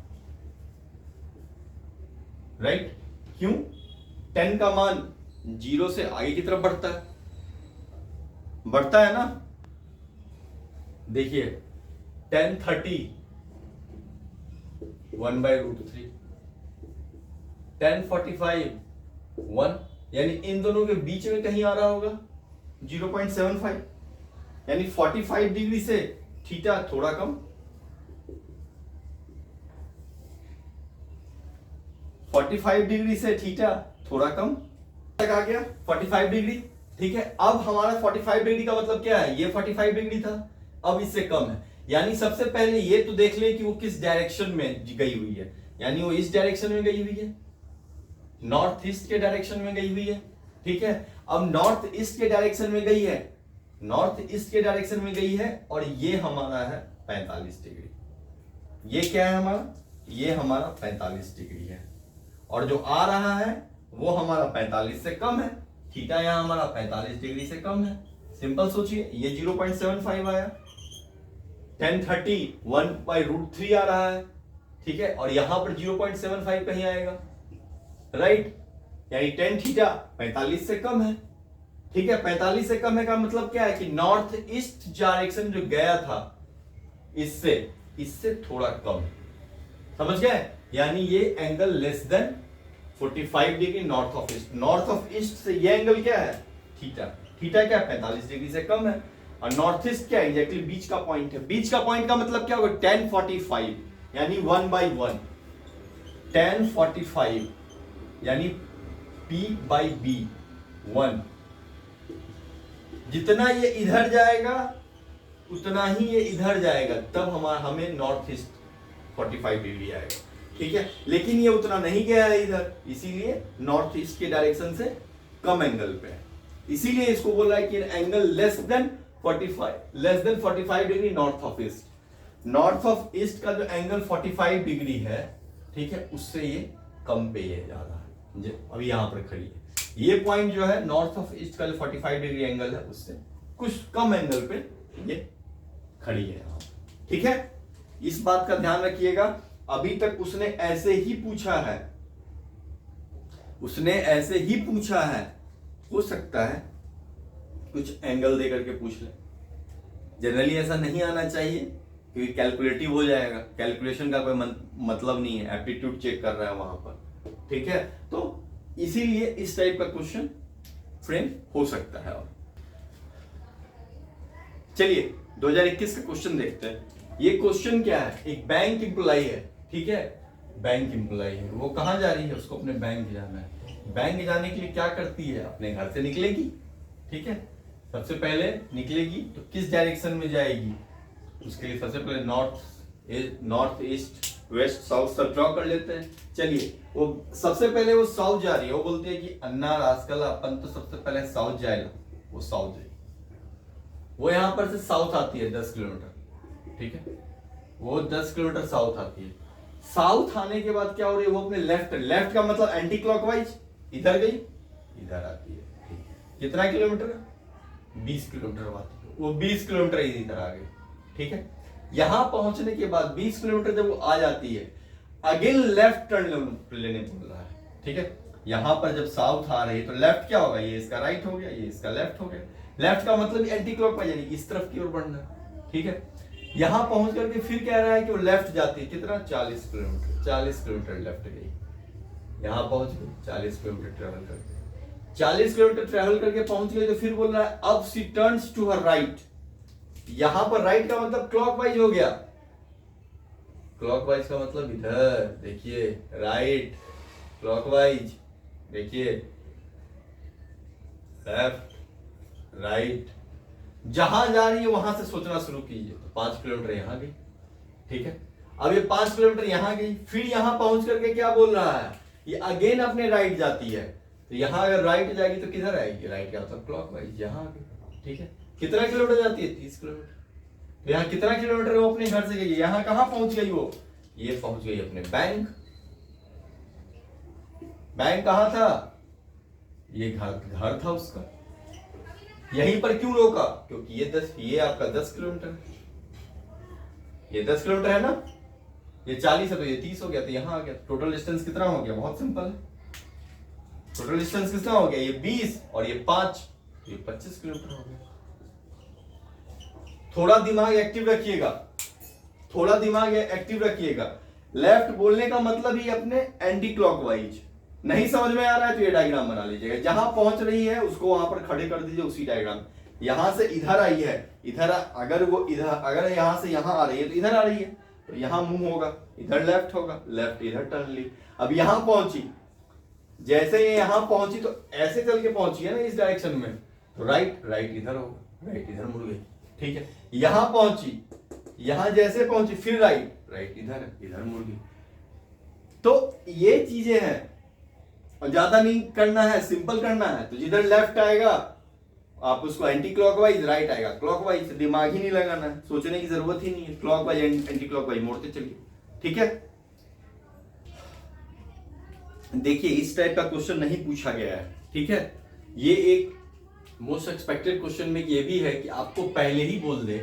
राइट। क्यों, 10 का मान 0 से आगे की तरफ बढ़ता है ना। देखिए 1030 1/√3, 1045 1, यानी इन दोनों के बीच में कहीं आ रहा होगा 0.75, यानी 45 डिग्री से थीटा थोड़ा कम, 45 डिग्री से थीटा थोड़ा कम तक आ गया 45 डिग्री, ठीक है। अब हमारा 45 डिग्री का मतलब क्या है, ये 45 डिग्री था, अब इससे कम है। यानी सबसे पहले ये तो देख ले कि वो किस डायरेक्शन में गई हुई है, यानी वो इस डायरेक्शन में गई हुई है, नॉर्थ ईस्ट के डायरेक्शन में गई हुई है। ठीक है, अब नॉर्थ ईस्ट के डायरेक्शन में गई है, नॉर्थ ईस्ट के डायरेक्शन में गई है, और ये हमारा है 45 डिग्री। ये क्या है हमारा, ये हमारा 45 डिग्री है, और जो आ रहा है वो हमारा 45 से कम है। थीटा यहां हमारा 45 डिग्री से कम है। सिंपल सोचिए, ये 0.75 आया, 1030 1/√3 आ रहा है। ठीक है, और यहां पर 0.75 कहीं आएगा, राइट, यानी tan थीटा 45 से कम है। ठीक है, 45 से कम है का मतलब क्या है कि नॉर्थ ईस्ट डायरेक्शन जो गया था इससे थोड़ा कम, समझ गए, यानी ये angle less than 45 degree north of east. North of east से ये एंगल क्या है, थीटा। थीटा क्या है, 45 डिग्री से कम है। और नॉर्थ ईस्ट क्या है, एग्जैक्टली बीच का पॉइंट है। बीच का पॉइंट का मतलब क्या होगा, tan 45 यानी 1/1, tan 45 यानी P/B 1। जितना ये इधर जाएगा उतना ही ये इधर जाएगा, तब हमें नॉर्थ ईस्ट 45 डिग्री आएगा। ठीक है, लेकिन ये उतना नहीं गया है इधर, इसीलिए नॉर्थ ईस्ट के डायरेक्शन से कम एंगल पे है, इसीलिए इसको बोल रहा है कि angle less than 45 degree north of east. North of east का जो एंगल 45 डिग्री है, ठीक है, उससे ये कम पे ये जा रहा है, अभी यहां पर खड़ी है। ये पॉइंट जो है नॉर्थ ऑफ ईस्ट का जो 45 डिग्री एंगल है उससे कुछ कम एंगल पे ये खड़ी है यहां। ठीक है, इस बात का ध्यान रखिएगा। अभी तक उसने ऐसे ही पूछा है, उसने ऐसे ही पूछा है, हो सकता है कुछ एंगल दे करके पूछ ले। जनरली ऐसा नहीं आना चाहिए क्योंकि कैलकुलेटिव हो जाएगा, कैलकुलेशन का कोई मतलब नहीं है, एप्टीट्यूड चेक कर रहा है वहां पर। ठीक है, तो इसीलिए इस टाइप का क्वेश्चन फ्रेम हो सकता है। और चलिए 2021 का क्वेश्चन देखते हैं। ये क्वेश्चन क्या है, एक बैंक एम्प्लॉय है, ठीक है, बैंक एम्प्लॉय है, वो कहां जा रही है, उसको अपने बैंक जाना है। बैंक जाने के लिए क्या करती है, अपने घर से निकलेगी। ठीक है, सबसे पहले निकलेगी तो किस डायरेक्शन में जाएगी, उसके लिए सबसे पहले नॉर्थ ईस्ट वेस्ट साउथ सब ड्रॉ कर लेते हैं। चलिए, वो सबसे पहले वो साउथ जा रही है, वो बोलते हैं कि अन्ना रास्कल अपन तो सबसे पहले साउथ जाएगा, वो साउथ जाएगी। वो यहां पर से साउथ आती है 10 किलोमीटर। ठीक है, वो 10 किलोमीटर साउथ आती है। साउथ आने के बाद क्या हो रही है, वो अपने लेफ्ट का मतलब एंटी क्लॉकवाइज इधर गई, इधर आती है। ठीक है, कितना किलोमीटर है, 20 किलोमीटर आती है, वो 20 किलोमीटर इधर आ गई। ठीक है, यहां पहुंचने के बाद 20 किलोमीटर जब वो आ जाती है, अगेन लेफ्ट टर्न लेने बोल रहा है। ठीक है, यहां पर जब साउथ आ रही है तो लेफ्ट क्या होगा, ये इसका राइट हो गया, ये इसका लेफ्ट हो गया। लेफ्ट का मतलब एंटी क्लॉकवाइज यानी इस तरफ की ओर बढ़ना। ठीक है, यहां पहुंच करके फिर कह रहा है कि वो लेफ्ट जाती है, कितना 40 किलोमीटर, 40 किलोमीटर लेफ्ट गई, यहां पहुंच गई 40 किलोमीटर ट्रेवल करके, 40 किलोमीटर ट्रेवल करके पहुंच गई। तो फिर बोल रहा है अब she turns to her right. यहां पर राइट का मतलब क्लॉकवाइज हो गया, क्लॉकवाइज का मतलब इधर देखिए, राइट क्लॉकवाइज, देखिए लेफ्ट राइट, जहां जा रही है वहां से सोचना शुरू कीजिए। तो 5 किलोमीटर यहां गई। ठीक है, अब ये 5 किलोमीटर यहां गई, फिर यहां पहुंच करके क्या बोल रहा है, ये अगेन अपने राइट जाती है। तो यहां अगर राइट जाएगी तो किधर आएगी, राइट का मतलब क्लॉकवाइज, यहां आ गई। ठीक है, कितना किलोमीटर जाती है, 30 किलोमीटर। तो यहाँ कितना किलोमीटर वो अपने घर से गई, यहां कहां पहुंच गई वो, ये पहुंच गई अपने बैंक। बैंक कहां था, ये घर था उसका। यहीं पर क्यों रोका, क्योंकि ये आपका 10 किलोमीटर है, ये 10 किलोमीटर है ना, ये 40 है तो ये 30 हो गया, तो यहां आ गया। टोटल डिस्टेंस कितना हो गया, बहुत सिंपल है, टोटल डिस्टेंस कितना हो गया, ये 20 और ये 5, ये 25 किलोमीटर हो गया। थोड़ा दिमाग एक्टिव रखिएगा, थोड़ा दिमाग एक्टिव रखिएगा। लेफ्ट बोलने का मतलब ही अपने एंटी क्लॉकवाइज। नहीं समझ में आ रहा है तो ये डायग्राम बना लीजिएगा, जहां पहुंच रही है उसको वहां पर खड़े कर दीजिए उसी डायग्राम। यहां से इधर आई है, इधर अगर वो इधर, अगर यहां से यहां आ रही है तो इधर आ रही है, तो यहां मुंह होगा, इधर लेफ्ट होगा, लेफ्ट इधर टर्न ली। अब यहां पहुंची, जैसे ये यहां पहुंची तो ऐसे चल के पहुंची है ना इस डायरेक्शन में, तो राइट इधर होगा, राइट इधर मुड़ गई। ठीक है, यहां पहुंची, यहां जैसे पहुंची फिर राइट, राइट इधर, इधर मुड़ गई। तो ये चीजें हैं, और ज्यादा नहीं करना है, सिंपल करना है। तो जिधर लेफ्ट आएगा आप उसको एंटी क्लॉकवाइज, राइट आएगा क्लॉकवाइज। दिमाग ही नहीं लगाना है, सोचने की जरूरत ही नहीं है, क्लॉकवाइज एंटी क्लॉकवाइज मोड़ते चलिए। ठीक है, देखिए इस टाइप का क्वेश्चन नहीं पूछा गया है। ठीक है, ये एक मोस्ट एक्सपेक्टेड क्वेश्चन में ये भी है कि आपको पहले ही बोल दे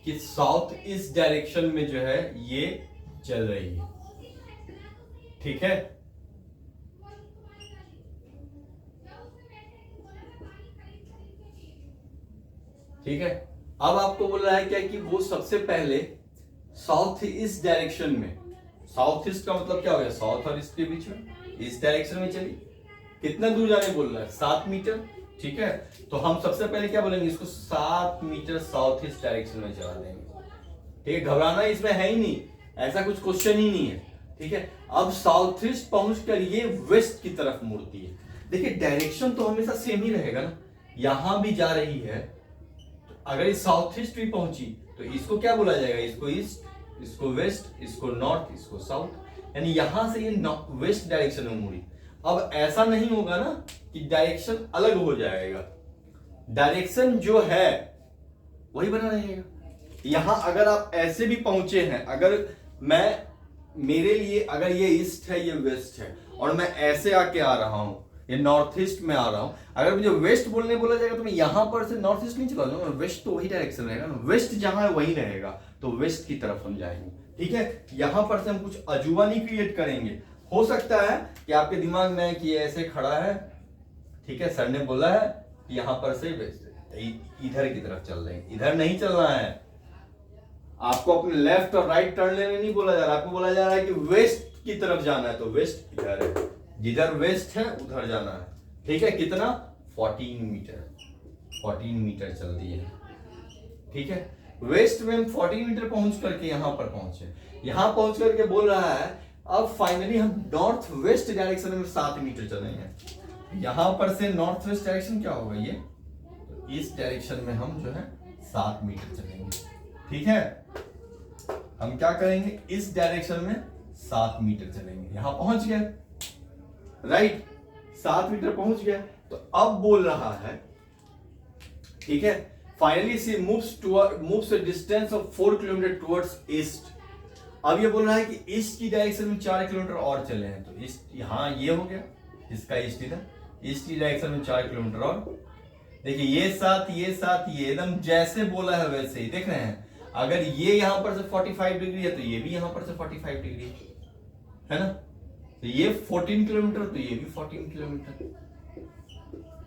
कि साउथ ईस्ट डायरेक्शन में जो है ये चल रही है। ठीक है, ठीक है। अब आपको बोल रहा है क्या कि वो सबसे पहले साउथ ईस्ट डायरेक्शन में, साउथ ईस्ट का मतलब क्या हो गया, साउथ और ईस्ट के बीच में, इस डायरेक्शन में चली। कितना दूर जाने बोल रहा है, 7 मीटर। ठीक है, तो हम सबसे पहले क्या बोलेंगे, इसको 7 मीटर साउथ ईस्ट डायरेक्शन में चला देंगे। ठीक है, घबराना इसमें है ही नहीं, ऐसा कुछ क्वेश्चन ही नहीं है। ठीक है, अब साउथ ईस्ट पहुंच कर ये वेस्ट की तरफ मुड़ती है। देखिए डायरेक्शन तो हमेशा सेम ही रहेगा ना, यहां भी जा रही है, तो अगर ये साउथ ईस्ट भी पहुंची तो इसको क्या बोला जाएगा, इसको ईस्ट, इसको वेस्ट, इसको नॉर्थ, इसको साउथ, यानी यहां से ये वेस्ट डायरेक्शन में मुड़ी। अब ऐसा नहीं होगा ना कि डायरेक्शन अलग हो जाएगा, डायरेक्शन जो है वही बना रहेगा। यहां अगर आप ऐसे भी पहुंचे हैं, अगर मैं, मेरे लिए अगर ये ईस्ट है, ये वेस्ट है, और मैं ऐसे आके आ रहा हूं, ये नॉर्थ ईस्ट में आ रहा हूं, अगर मुझे वेस्ट बोलने बोला जाएगा तो मैं यहां पर से नॉर्थ ईस्ट नहीं चला जाऊंगा, वेस्ट तो वही डायरेक्शन रहेगा ना, वेस्ट जहां है वही रहेगा, तो वेस्ट की तरफ हम जाएंगे। ठीक है, यहां पर से हम कुछ अजूबा नहीं क्रिएट करेंगे। हो सकता है कि आपके दिमाग में कि ऐसे खड़ा है, ठीक है, सर ने बोला है कि यहां पर से वेस्ट, इधर की तरफ चल रहे हैं, इधर नहीं चलना है आपको, अपने लेफ्ट और राइट टर्न लेने नहीं बोला जा रहा, आपको बोला जा रहा है कि वेस्ट की तरफ जाना है, तो वेस्ट इधर है, जिधर वेस्ट है उधर जाना है। ठीक है, कितना, 14 मीटर, 14 मीटर चल रही है। ठीक है, वेस्ट में हम 14 मीटर पहुंच करके यहां पर पहुंचे, यहां पहुंच करके बोल रहा है अब फाइनली हम नॉर्थ वेस्ट डायरेक्शन में 7 मीटर चलेंगे। यहां पर से नॉर्थ वेस्ट डायरेक्शन क्या होगा, ये तो इस डायरेक्शन में हम जो है 7 मीटर चलेंगे। ठीक है, हम क्या करेंगे, इस डायरेक्शन में 7 मीटर चलेंगे, यहां पहुंच गए, राइट, 7 मीटर पहुंच गए। तो अब बोल रहा है, ठीक है, finally she moves a distance of 4 kilometre towards east. अब ये बोल रहा है कि ईस्ट की डायरेक्शन में 4 किलोमीटर और चले हैं, तो ईस्ट यहां ये हो गया, इसका ईस्ट इधर, ईस्ट की डायरेक्शन में 4 किलोमीटर और। देखिए ये साथ, ये साथ, ये एकदम जैसे बोला है वैसे ही, देख रहे हैं, अगर ये यहां पर से 45 डिग्री है तो ये भी यहां पर से 45 डिग्री है ना, तो ये 14 किलोमीटर तो ये भी 14 किलोमीटर,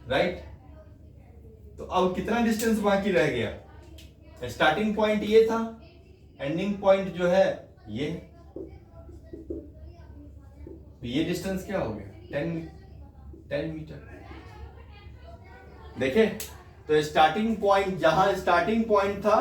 राइट। तो अब कितना डिस्टेंस बाकी रह गया, स्टार्टिंग पॉइंट ये था, एंडिंग पॉइंट जो है ये, तो ये डिस्टेंस क्या हो गया, 10 मीटर। देखे, तो स्टार्टिंग पॉइंट, जहां स्टार्टिंग पॉइंट था,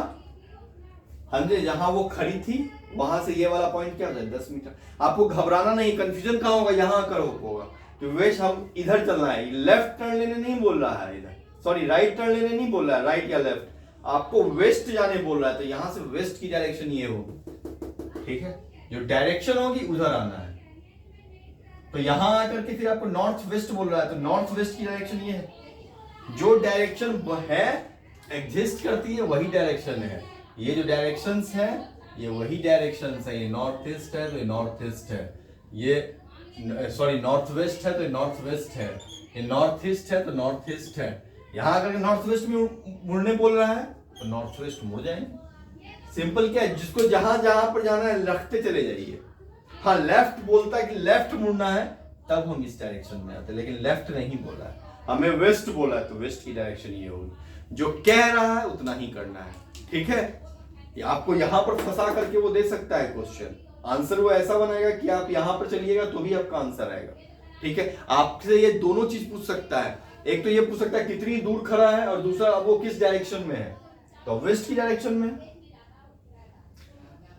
हमने जहां वो खड़ी थी, वहां से ये वाला पॉइंट क्या होता है, 10 मीटर। आपको घबराना नहीं, कंफ्यूजन कहां होगा, यहां कर होगा कि वेस्ट हम इधर चलना है, लेफ्ट टर्न लेने नहीं बोल रहा है इधर, सॉरी राइट टर्न लेने नहीं बोल रहा है, राइट या लेफ्ट, आपको वेस्ट जाने बोल रहा है, तो यहां से वेस्ट की डायरेक्शन ये होगी। ठीक है, जो डायरेक्शन होगी उधर आना है, तो यहां आकर के फिर आपको नॉर्थ वेस्ट बोल रहा है, तो नॉर्थ वेस्ट की डायरेक्शन ये है, जो डायरेक्शन है एग्जिस्ट करती है वही डायरेक्शन है, ये जो डायरेक्शंस है ये वही डायरेक्शंस है, ये नॉर्थ ईस्ट है तो ये नॉर्थ ईस्ट है, ये सॉरी नॉर्थ वेस्ट है तो ये नॉर्थ वेस्ट है, ये नॉर्थ ईस्ट है तो नॉर्थ ईस्ट है। यहां अगर नॉर्थ वेस्ट में मुड़ने बोल रहा है तो नॉर्थ वेस्ट मुड़ जाएंगे। सिंपल क्या है, जिसको जहां जहां पर जाना है रखते चले जाइए। हाँ, लेफ्ट बोलता है कि लेफ्ट मुड़ना है, तब हम इस डायरेक्शन में आते, लेकिन लेफ्ट नहीं बोला है, हमें वेस्ट बोला है, तो वेस्ट की डायरेक्शन ये होगी। जो कह रहा है उतना ही करना है। ठीक है, आपको यहां पर फंसा करके वो दे सकता है क्वेश्चन, आंसर वो ऐसा बनाएगा कि आप यहां पर चलिएगा तो भी आपका आंसर आएगा। ठीक है, आपसे ये दोनों चीज पूछ सकता है, एक तो ये पूछ सकता है कितनी दूर खड़ा है, और दूसरा अब वो किस डायरेक्शन में है, तो वेस्ट की डायरेक्शन में।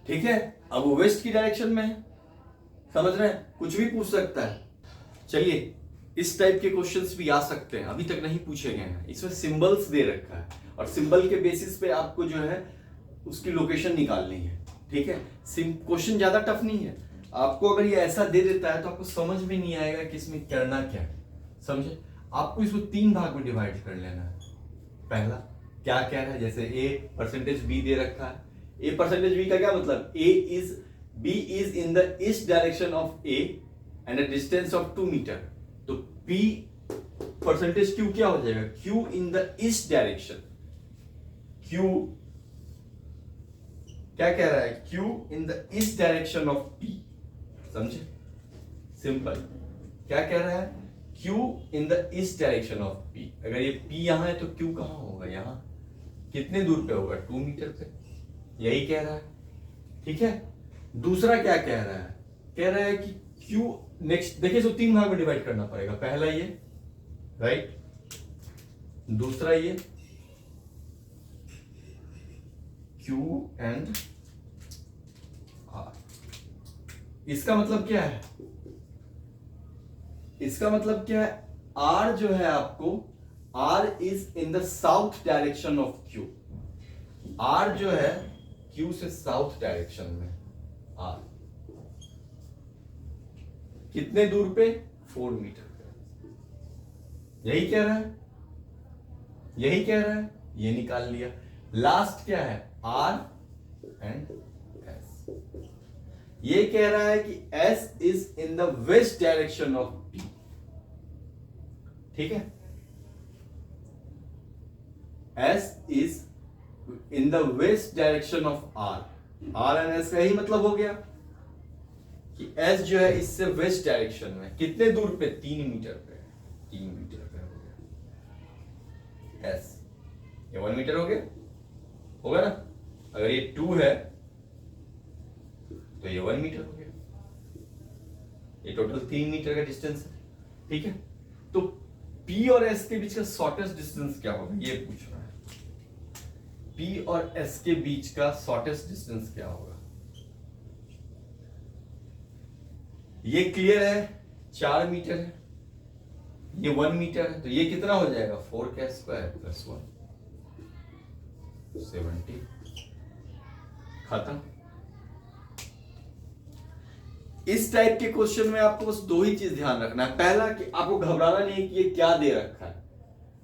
ठीक है, अब वो वेस्ट की डायरेक्शन में है, समझ रहे हैं, कुछ भी पूछ सकता है। चलिए इस टाइप के क्वेश्चंस भी आ सकते हैं, अभी तक नहीं पूछे गए हैं। इसमें सिंबल्स दे रखा है और सिंबल के बेसिस पे आपको जो है उसकी लोकेशन निकालनी है, ठीक है। क्वेश्चन ज्यादा टफ नहीं है। आपको अगर ये ऐसा दे देता है तो आपको समझ में नहीं आएगा कि इसमें करना क्या है, समझे। आपको इसको 3 भाग में डिवाइड कर लेना है। पहला क्या कह रहा है, जैसे ए परसेंटेज बी दे रखा है। ए परसेंटेज बी का क्या मतलब, B is in the east direction of A and a distance of 2 metre. तो पी परसेंटेज क्यू क्या हो जाएगा, Q in the east direction. Q क्या कह रहा है, Q in the east direction of P, समझे, सिंपल। क्या कह रहा है, Q in the east direction of P. अगर ये पी यहां है तो क्यू कहां होगा, यहां। कितने दूर पे होगा, 2 मीटर पे, यही कह रहा है, ठीक है। दूसरा क्या कह रहा है, कह रहा है कि क्यू नेक्स्ट, देखिए इसको 3 भाग में डिवाइड करना पड़ेगा। पहला ये, राइट, दूसरा ये Q एंड R। इसका मतलब क्या है, इसका मतलब क्या है, R जो है आपको, R is in the south direction of Q। R जो है Q से साउथ डायरेक्शन में, R कितने दूर पे, 4 मीटर पे। यही कह रहा है, यही कह रहा है, ये निकाल लिया। लास्ट क्या है, R एंड S। ये कह रहा है कि S is in the west direction of P, ठीक है। S is in the west direction of R। R and S का ही मतलब हो गया कि S जो है इससे वेस्ट डायरेक्शन में, कितने दूर पे, 3 मीटर पे, 3 मीटर पे हो गया S। ये 1 मीटर हो गया, होगा ना। अगर ये 2 है तो ये 1 मीटर हो गया। ये टोटल 3 मीटर का डिस्टेंस है, ठीक है। तो P और S के बीच का शॉर्टेस्ट डिस्टेंस क्या होगा, ये पूछ रहा है। P और S के बीच का शॉर्टेस्ट डिस्टेंस क्या होगा। ये क्लियर है, 4 मीटर है, ये 1 मीटर है, तो ये कितना हो जाएगा, 4 प्लस 1, 70। खत्म। इस टाइप के क्वेश्चन में आपको बस 2 ही चीज ध्यान रखना है। पहला कि आपको घबराना नहीं है कि ये क्या दे रखा है,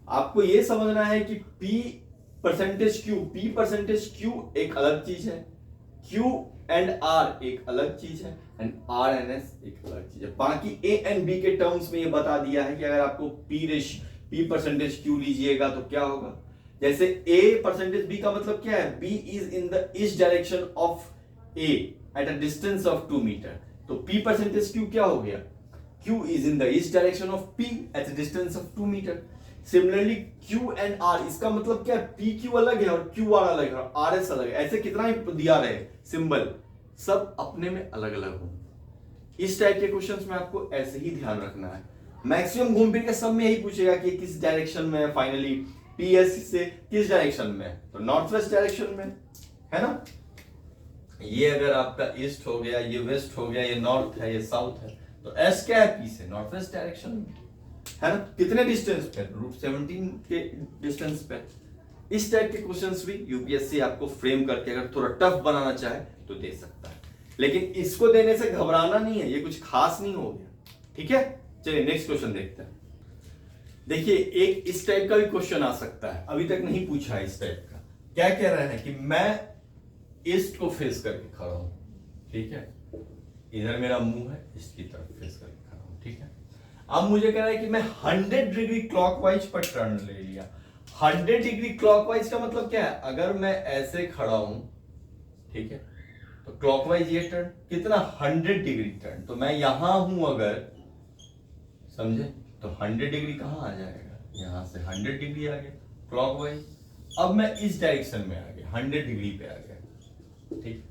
आपको ये समझना है कि P परसेंटेज Q एक अलग चीज है, Q एंड R एक अलग चीज है, एंड R एंड S एक अलग चीज है। बाकी A एंड B के टर्म्स में ये बता दिया है कि अगर आपको P परसेंटेज Q लीजिएगा तो क्या होगा। जैसे A परसेंटेज B का मतलब क्या है, B is in the east direction of A at a distance of 2 metre. तो P परसेंटेज Q क्या हो गया, Q is in the east direction of P at a distance of 2 metre. Similarly Q and R, इसका मतलब क्या है, PQ अलग है और QR अलग है और RS अलग है। ऐसे कितना ही दिया रहे सिंबल, सब अपने में अलग अलग हो। इस टाइप के क्वेश्चंस में आपको ऐसे ही ध्यान रखना है। मैक्सिमम घूम फिर के सब में यही पूछेगा कि किस डायरेक्शन में है, फाइनली PS से किस डायरेक्शन में है, तो नॉर्थ वेस्ट डायरेक्शन में है ना। ये अगर आपका ईस्ट हो गया, ये वेस्ट हो गया, ये नॉर्थ है, ये साउथ है, तो S क्या है, P से नॉर्थ वेस्ट डायरेक्शन में है ना। कितने डिस्टेंस पे, √17 के डिस्टेंस पे। इस टाइप के क्वेश्चंस भी यूपीएससी आपको फ्रेम करके अगर थोड़ा टफ बनाना चाहे तो दे सकता है, लेकिन इसको देने से घबराना नहीं है, ये कुछ खास नहीं हो गया, ठीक है। चलिए नेक्स्ट क्वेश्चन देखते हैं। देखिए एक इस टाइप का भी क्वेश्चन आ सकता है, अभी तक नहीं पूछा है इस टाइप का। क्या कह रहा है कि मैं ईस्ट को फेस करके खड़ा हूं, ठीक है, इधर मेरा मुंह है, इसकी तरफ फेस करके खड़ा हूं, ठीक है। अब मुझे कह रहा है कि मैं 100 डिग्री क्लॉकवाइज पर टर्न ले लिया। 100 डिग्री क्लॉकवाइज का मतलब क्या है, अगर मैं ऐसे खड़ा हूं, ठीक है, तो क्लॉकवाइज ये टर्न कितना, 100 डिग्री टर्न। तो मैं यहां हूं अगर, समझे, तो 100 डिग्री कहां आ जाएगा, यहां से 100 डिग्री आ गया क्लॉकवाइज। अब मैं इस डायरेक्शन में आ गया, 100 डिग्री पे आ गया, ठीक।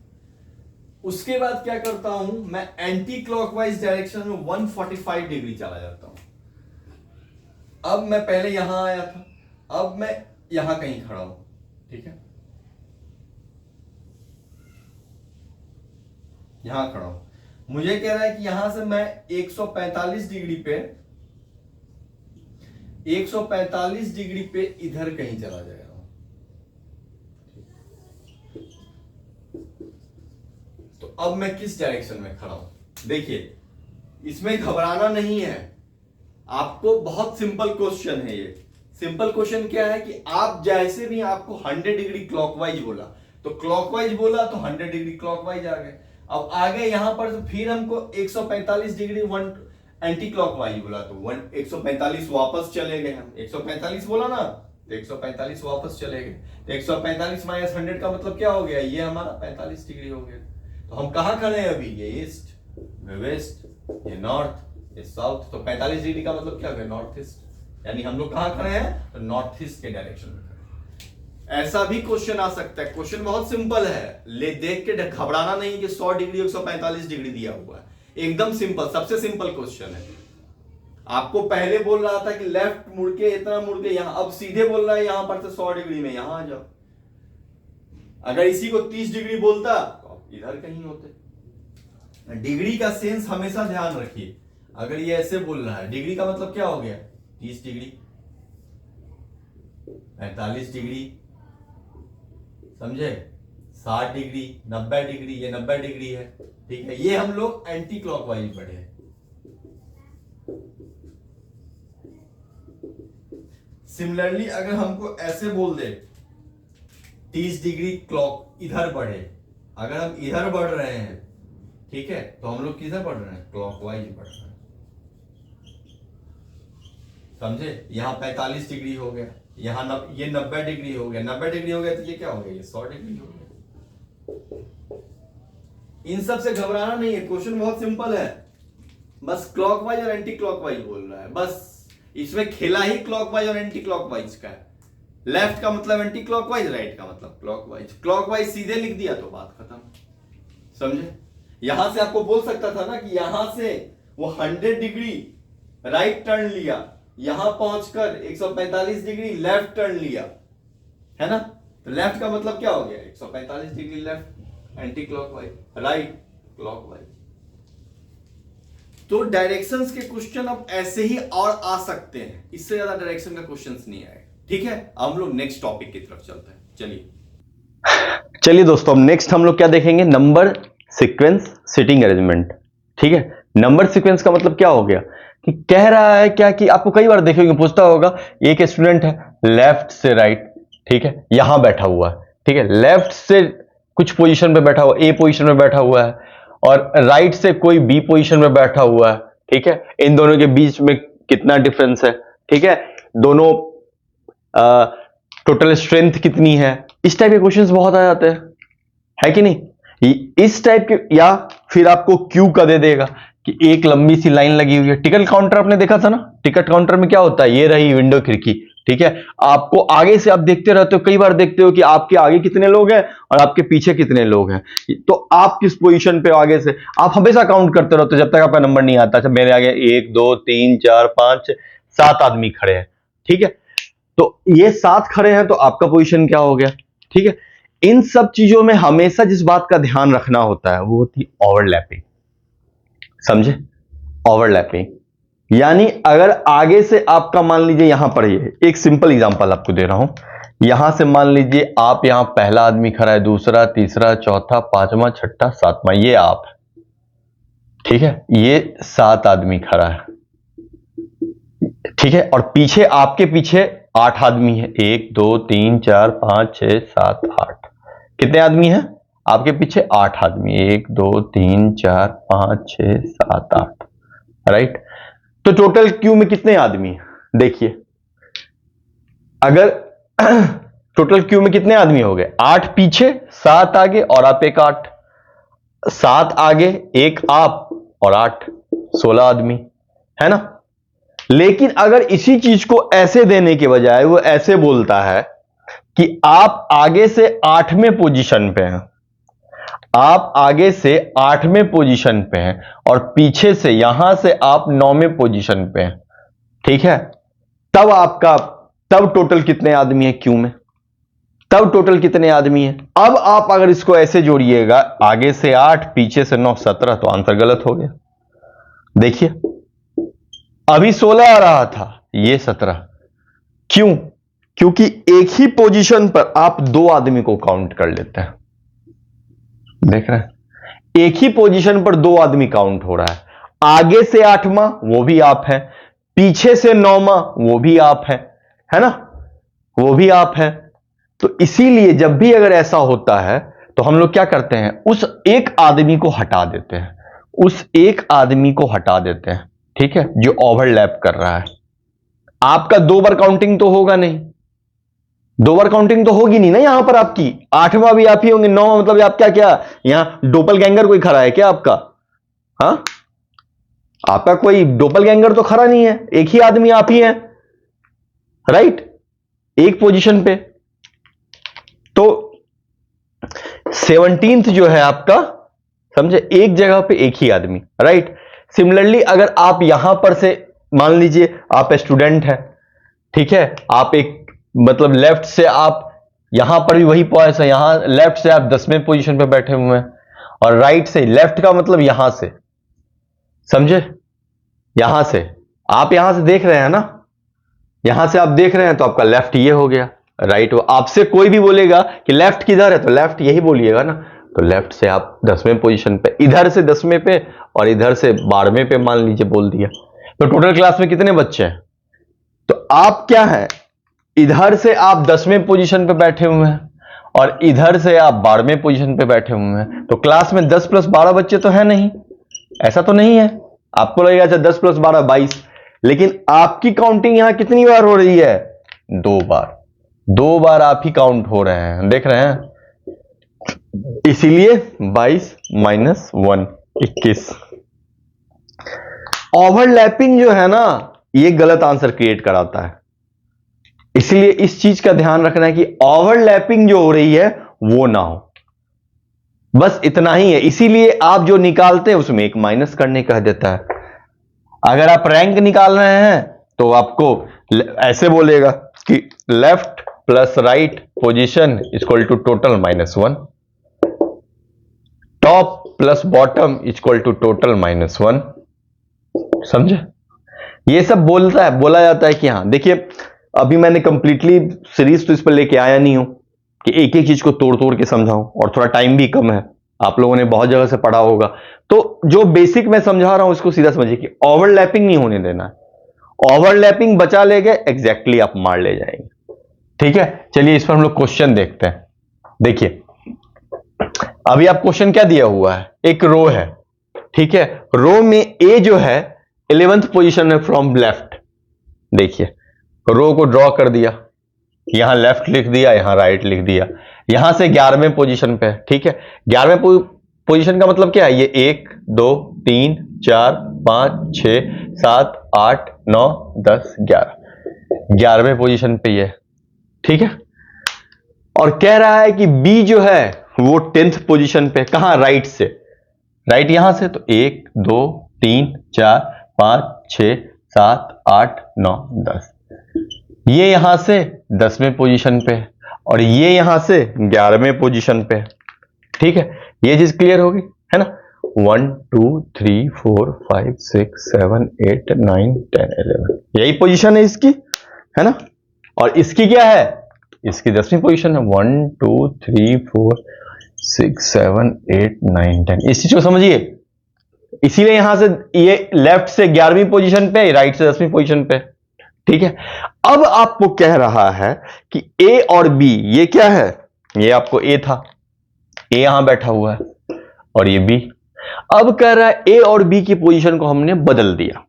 उसके बाद क्या करता हूं, मैं एंटी क्लॉकवाइज डायरेक्शन में 145 डिग्री चला जाता हूं। अब मैं पहले यहां आया था, अब मैं यहां कहीं खड़ा हूं, ठीक है, यहां खड़ा हूं। मुझे कह रहा है कि यहां से मैं 145 डिग्री पे 145 डिग्री पे इधर कहीं चला जाएगा। तो अब मैं किस डायरेक्शन में खड़ा हूं? देखिए, इसमें घबराना नहीं है आपको, बहुत सिंपल क्वेश्चन है ये। सिंपल क्वेश्चन क्या है कि आप जैसे भी आपको 100 डिग्री क्लॉकवाइज बोला, तो क्लॉकवाइज बोला तो 100 डिग्री क्लॉकवाइज आ गए। अब आगे यहां पर तो फिर हमको 145 डिग्री वन एंटी क्लॉकवाइज बोला, तो 145 वापस चले गए। हम 145 बोला ना, तो 145 वापस चले गए। तो 145 माइनस 100 का मतलब क्या हो गया? ये हमारा 45 डिग्री हो गया। तो हम कहां खड़े हैं अभी? ये ईस्ट, ये वेस्ट, ये नॉर्थ, ये साउथ। तो 45 डिग्री का मतलब क्या हो गया? North east. यानी हम लोग कहां खड़े हैं? तो नॉर्थ ईस्ट के डायरेक्शन में खड़े। ऐसा भी क्वेश्चन आ सकता है। क्वेश्चन बहुत सिंपल है, ले देख के घबराना नहीं कि 100 डिग्री 145 डिग्री दिया हुआ है। एकदम सिंपल, सबसे सिंपल क्वेश्चन है। आपको पहले बोल रहा था कि लेफ्ट मुड़ के इतना मुड़ के यहां, अब सीधे बोल रहा है यहां पर से 100 डिग्री में यहां आ जाओ। अगर इसी को 30 डिग्री बोलता तो आप इधर कहीं होते। डिग्री का सेंस हमेशा ध्यान रखिए। अगर ये ऐसे बोल रहा है, डिग्री का मतलब क्या हो गया? 30 डिग्री, 45 डिग्री, समझे? 60 डिग्री, 90 डिग्री, ये 90 डिग्री है, ठीक है। ये हम लोग एंटी क्लॉकवाइज बढ़े। सिमिलरली अगर हमको ऐसे बोल दे 30 डिग्री क्लॉक इधर बढ़े, अगर हम इधर बढ़ रहे हैं, ठीक है, तो हम लोग किधर बढ़ रहे हैं? क्लॉकवाइज बढ़ रहे हैं, समझे? यहां 45 डिग्री हो गया, यहां ये 90 डिग्री हो गया, 90 डिग्री हो गया तो ये क्या हो गया? ये 100 डिग्री हो गया। इन सब से घबराना नहीं है, क्वेश्चन बहुत सिंपल है। बस क्लॉकवाइज और एंटी क्लॉकवाइज बोल रहा है, बस इसमें खेला ही क्लॉकवाइज और एंटी क्लॉकवाइज का है। लेफ्ट का मतलब एंटी क्लॉकवाइज, राइट का मतलब क्लॉकवाइज। क्लॉकवाइज सीधे लिख दिया तो बात खत्म, समझे? यहां से आपको बोल सकता था ना कि यहां से वो 100 डिग्री राइट टर्न लिया, यहां पहुंचकर 145 डिग्री लेफ्ट टर्न लिया, है ना? तो लेफ्ट का मतलब क्या हो गया? 145 degree left, anti clockwise, right clockwise. तो डायरेक्शंस के क्वेश्चन अब ऐसे ही और आ सकते हैं, इससे ज्यादा डायरेक्शन का क्वेश्चंस नहीं आएगा, ठीक है। हम लोग नेक्स्ट टॉपिक की तरफ चलते हैं। चलिए दोस्तों, अब नेक्स्ट हम लोग क्या देखेंगे? नंबर सीक्वेंस सिटिंग अरेंजमेंट, ठीक है। नंबर सीक्वेंस का मतलब क्या हो गया कि कह रहा है क्या कि आपको कई बार देखोगे, पूछता होगा, एक स्टूडेंट है लेफ्ट से राइट, ठीक है, यहां बैठा हुआ है, ठीक है, लेफ्ट से कुछ पोजीशन पे बैठा हुआ, ए पोजीशन में बैठा हुआ है, और राइट से कोई बी पोजीशन में बैठा हुआ है, ठीक है। इन दोनों के बीच में कितना डिफरेंस है, ठीक है, दोनों टोटल स्ट्रेंथ कितनी है, इस टाइप के क्वेश्चंस बहुत आ जाते हैं, है कि नहीं? इस टाइप के, या फिर आपको क्यू का दे देगा कि एक लंबी सी लाइन लगी हुई है। टिकट काउंटर आपने देखा था ना, टिकट काउंटर में क्या होता है? ये रही विंडो खिड़की, ठीक है। आपको आगे से आप देखते रहते हो, कई बार देखते हो कि आपके आगे कितने लोग हैं और आपके पीछे कितने लोग हैं, तो आप किस पोजीशन पे आगे से, आप हमेशा काउंट करते रहते हो जब तक आपका नंबर नहीं आता। अच्छा, मेरे आगे 1 2 3 4 5 7 आदमी खड़े हैं, ठीक है, तो ये 7 खड़े हैं, तो आपका पोजीशन क्या हो गया, ठीक है। इन सब चीजों में हमेशा जिस बात का ध्यान रखना होता है वो होती है ओवरलैपिंग, समझे? ओवरलैपिंग यानी अगर आगे से आपका, मान लीजिए यहां पर, ये एक सिंपल एग्जांपल आपको दे रहा हूं, यहां से मान लीजिए आप, यहां पहला आदमी खड़ा है, दूसरा, तीसरा, चौथा, पांचवा, छठा, सातवां, ये आप, ठीक है, ये 7 आदमी खड़ा है, ठीक है, और पीछे, आपके पीछे 8 आदमी है, 1 2 3 4 5 6 7 8, कितने आदमी हैं आपके पीछे? 8 आदमी, 1 2 3 4 5 6 7 8, राइट। तो टोटल क्यू में कितने आदमी हैं? देखिए, अगर टोटल क्यू में कितने आदमी हो गए? 8 पीछे, 7 आगे और आप एक 8, 7 आगे, एक आप और 8, 16 आदमी, है ना। लेकिन अगर इसी चीज को ऐसे देने के बजाय वो ऐसे बोलता है कि आप आगे से 8वें पोजीशन पे हैं, आप आगे से 8वें पोजीशन पे हैं और पीछे से, यहां से आप 9वें पोजीशन पे हैं, ठीक है, तब टोटल कितने आदमी है क्यू में? तब टोटल कितने आदमी है? अब आप अगर इसको ऐसे जोड़िएगा, आगे से 8 पीछे से 9, 17, तो आंसर गलत हो गया। देखिए, अभी 16 आ रहा था, ये 17, क्यों? क्योंकि एक ही पोजीशन पर आप दो आदमी को काउंट कर लेते हैं। देख रहे हैं, एक ही पोजीशन पर दो आदमी काउंट हो रहा है। आगे से 8वां वो भी आप है, पीछे से 9वां वो भी आप है ना, वो भी आप है। तो इसीलिए जब भी अगर ऐसा होता है तो हम लोग क्या करते हैं, उस एक आदमी को हटा देते हैं, उस एक आदमी को हटा देते हैं, ठीक है, जो ओवरलैप कर रहा है। आपका 2 बार काउंटिंग तो होगा नहीं, 2 बार काउंटिंग तो होगी नहीं ना यहां पर आपकी। 8वां भी आप ही होंगे, 9वां मतलब आप क्या क्या यहां डोपलगैंगर कोई खड़ा है क्या आपका? हाँ, आपका कोई डोपलगैंगर तो खड़ा नहीं है, एक ही आदमी आप ही है, राइट, एक पोजीशन पे। तो 17th जो है आपका, समझे, एक जगह पे एक ही आदमी, राइट। सिमिलरली अगर आप यहां पर से मान लीजिए आप स्टूडेंट है, ठीक है, आप एक मतलब लेफ्ट से आप यहां पर भी वही पॉइंट है, यहां लेफ्ट से आप 10वें पोजीशन पे बैठे हुए हैं, और राइट से, लेफ्ट का मतलब यहां से, समझे, यहां से आप यहां से देख रहे हैं ना, यहां से आप देख रहे हैं तो आपका लेफ्ट ये हो गया, राइट। आपसे कोई भी बोलेगा कि लेफ्ट किधर है तो लेफ्ट यही बोलिएगा ना। तो लेफ्ट से आप 10वें पोजीशन पे, इधर से 10वें पे और इधर से 12वें पे मान लीजिए बोल दिया। तो टोटल क्लास में कितने बच्चे हैं? तो आप क्या है, इधर से आप 10वें पोजीशन पे बैठे हुए हैं और इधर से आप 12वें पोजीशन पे बैठे हुए हैं। तो क्लास में 10 + 12 बच्चे तो है नहीं, ऐसा तो नहीं है। आपको लगेगा अच्छा 10 + 12 22, लेकिन आपकी काउंटिंग यहां कितनी बार हो रही है? 2 बार, 2 बार आप ही काउंट हो रहे हैं, देख रहे हैं, इसीलिए 22 - 1 21। ओवरलैपिंग जो है ना, ये गलत आंसर क्रिएट कराता है, इसलिए इस चीज का ध्यान रखना है कि ओवरलैपिंग जो हो रही है वो ना हो, बस इतना ही है। इसीलिए आप जो निकालते हैं उसमें एक माइनस करने कह देता है। अगर आप रैंक निकाल रहे हैं तो आपको ऐसे बोलेगा कि left plus right position equal to total -1, top plus bottom equal to total -1, समझे। ये सब बोला जाता है कि हाँ देखिए, अभी मैंने कंप्लीटली सीरीज तो इस पर लेके आया नहीं हूं कि एक एक चीज को तोड़ तोड़ के समझाऊं, और थोड़ा टाइम भी कम है, आप लोगों ने बहुत जगह से पढ़ा होगा। तो जो बेसिक मैं समझा रहा हूं उसको सीधा समझिए कि ओवरलैपिंग नहीं होने देना है। ओवरलैपिंग बचा ले गए, एग्जैक्टली आप मार ले जाएंगे, ठीक है। चलिए इस पर हम लोग क्वेश्चन देखते हैं। देखिए अभी आप क्वेश्चन क्या दिया हुआ है, एक रो है, ठीक है, रो में ए जो है 11th पोजीशन में फ्रॉम लेफ्ट। देखिए रो को ड्रॉ कर दिया, यहां लेफ्ट लिख दिया, यहां राइट लिख दिया, यहां से 11वें पोजीशन पे, ठीक है। 11वें पोजीशन का मतलब क्या है, ये 1 2 3 4 5 6 7 8 9 10 11, 11वें पोजीशन पे ये, ठीक है। और कह रहा है कि बी जो है वो 10th पोजीशन पे, कहां, राइट से, राइट यहां से। तो 1 2 3 4 5 6 7 8 9 10, ये यहां से 10वें पोजीशन पे और ये यहां से 11वें पोजीशन पे, ठीक है। ये चीज क्लियर होगी, है ना। 1 2 3 4 5 6 7 8 9 10 11, यही पोजीशन है इसकी, है ना। और इसकी क्या है, इसकी 10वीं पोजीशन है। 1 2 3 4 6 7 8 9 10, इस चीज को समझिए। इसीलिए यहां से ये लेफ्ट से 11वीं पोजीशन पे, राइट से 10वीं पोजीशन पे, ठीक है। अब आपको कह रहा है कि ए और बी, ये क्या है, ये आपको ए था, ए यहां बैठा हुआ है और ये बी। अब कह रहा है ए और बी की पोजीशन को हमने बदल दिया।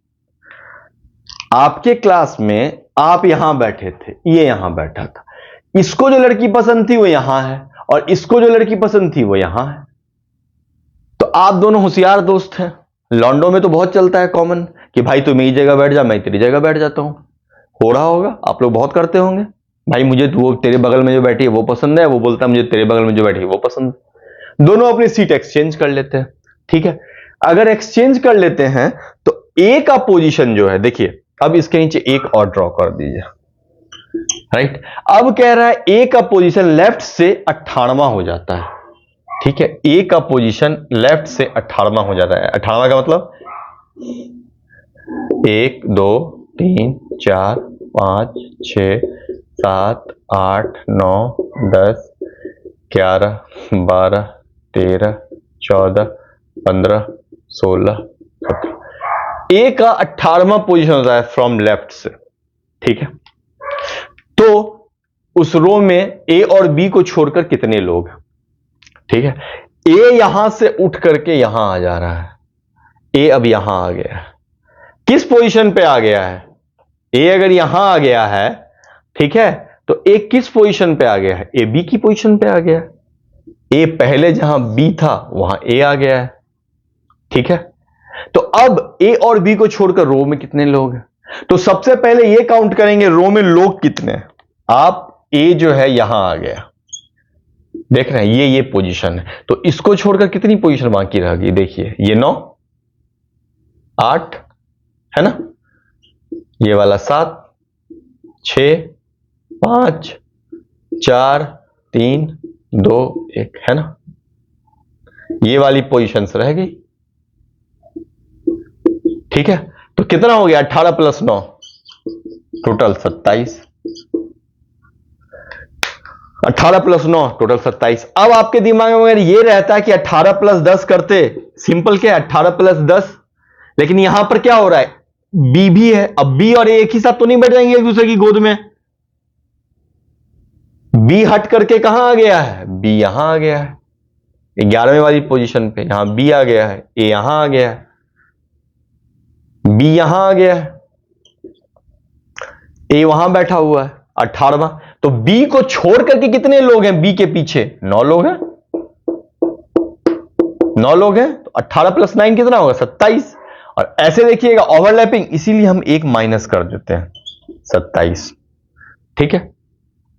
आपके क्लास में आप यहां बैठे थे, ये यहां बैठा था, इसको जो लड़की पसंद थी वो यहां है और इसको जो लड़की पसंद थी वो यहां है। तो आप दोनों होशियार दोस्त हैं। लॉन्डो में तो बहुत चलता है कॉमन कि भाई तू मेरी जगह बैठ जा, मैं तेरी जगह बैठ जाता हूं। हो रहा होगा, आप लोग बहुत करते होंगे, भाई मुझे वो तेरे बगल में जो बैठी है वो पसंद है, वो बोलता है मुझे तेरे बगल में जो बैठी है वो पसंद है। दोनों अपनी सीट एक्सचेंज कर लेते हैं, ठीक है। अगर एक्सचेंज कर लेते हैं तो ए का पोजीशन जो है, देखिए अब इसके नीचे एक और ड्रॉ कर दीजिए, राइट। अब कह रहा है ए का पोजीशन लेफ्ट से 18वां हो जाता है, ठीक है। ए का पोजीशन लेफ्ट से 18वां हो जाता है। 18वां का मतलब 1 2 3 4 5 6 7 8 9 10 11 12 13 14 15 16 17। ए का 18वां पोजीशन होता है फ्रॉम लेफ्ट से, ठीक है। तो उस रो में ए और बी को छोड़कर कितने लोग हैं, ठीक है। ए यहां से उठ करके यहां आ जा रहा है, ए अब यहां आ गया है, किस पोजीशन पे आ गया है, ए अगर यहां आ गया है, ठीक है, तो ए किस पोजीशन पे आ गया है, ए बी की पोजीशन पे आ गया है। ए पहले जहां बी था वहां ए आ गया है, ठीक है। तो अब ए और बी को छोड़कर रो में कितने लोग हैं, तो सबसे पहले ये काउंट करेंगे रो में लोग कितने हैं। आप ए जो है यहां आ गया, देख रहे हैं ये पोजीशन है, तो इसको छोड़कर कितनी पोजीशन बाकी रह गई, देखिए ये 9 8 है ना, ये वाला 7 6 5 4 3 2 1 है ना, ये वाली पोजीशंस रह गई, ठीक है। तो कितना हो गया 18 प्लस 9 टोटल 27, 18 प्लस 9 टोटल 27। अब आपके दिमाग में अगर ये रहता है कि 18 प्लस 10 करते, सिंपल क्या है 18 प्लस 10, लेकिन यहां पर क्या हो रहा है, बी भी है, अब बी और ए एक ही साथ तो नहीं बैठ जाएंगे एक दूसरे की गोद में, बी हट करके कहां आ गया है, बी यहां आ गया है 11वें वाली पोजीशन पे, यहां बी आ गया है, ए यहां आ गया है, बी यहां आ गया है, ए वहां बैठा हुआ है 18वां। तो बी को छोड़ करके कितने लोग हैं, बी के पीछे 9 लोग हैं, 9 लोग हैं, तो 18 प्लस 9 कितना होगा 27। और ऐसे देखिएगा ओवरलैपिंग, इसीलिए हम एक माइनस कर देते हैं 27, ठीक है।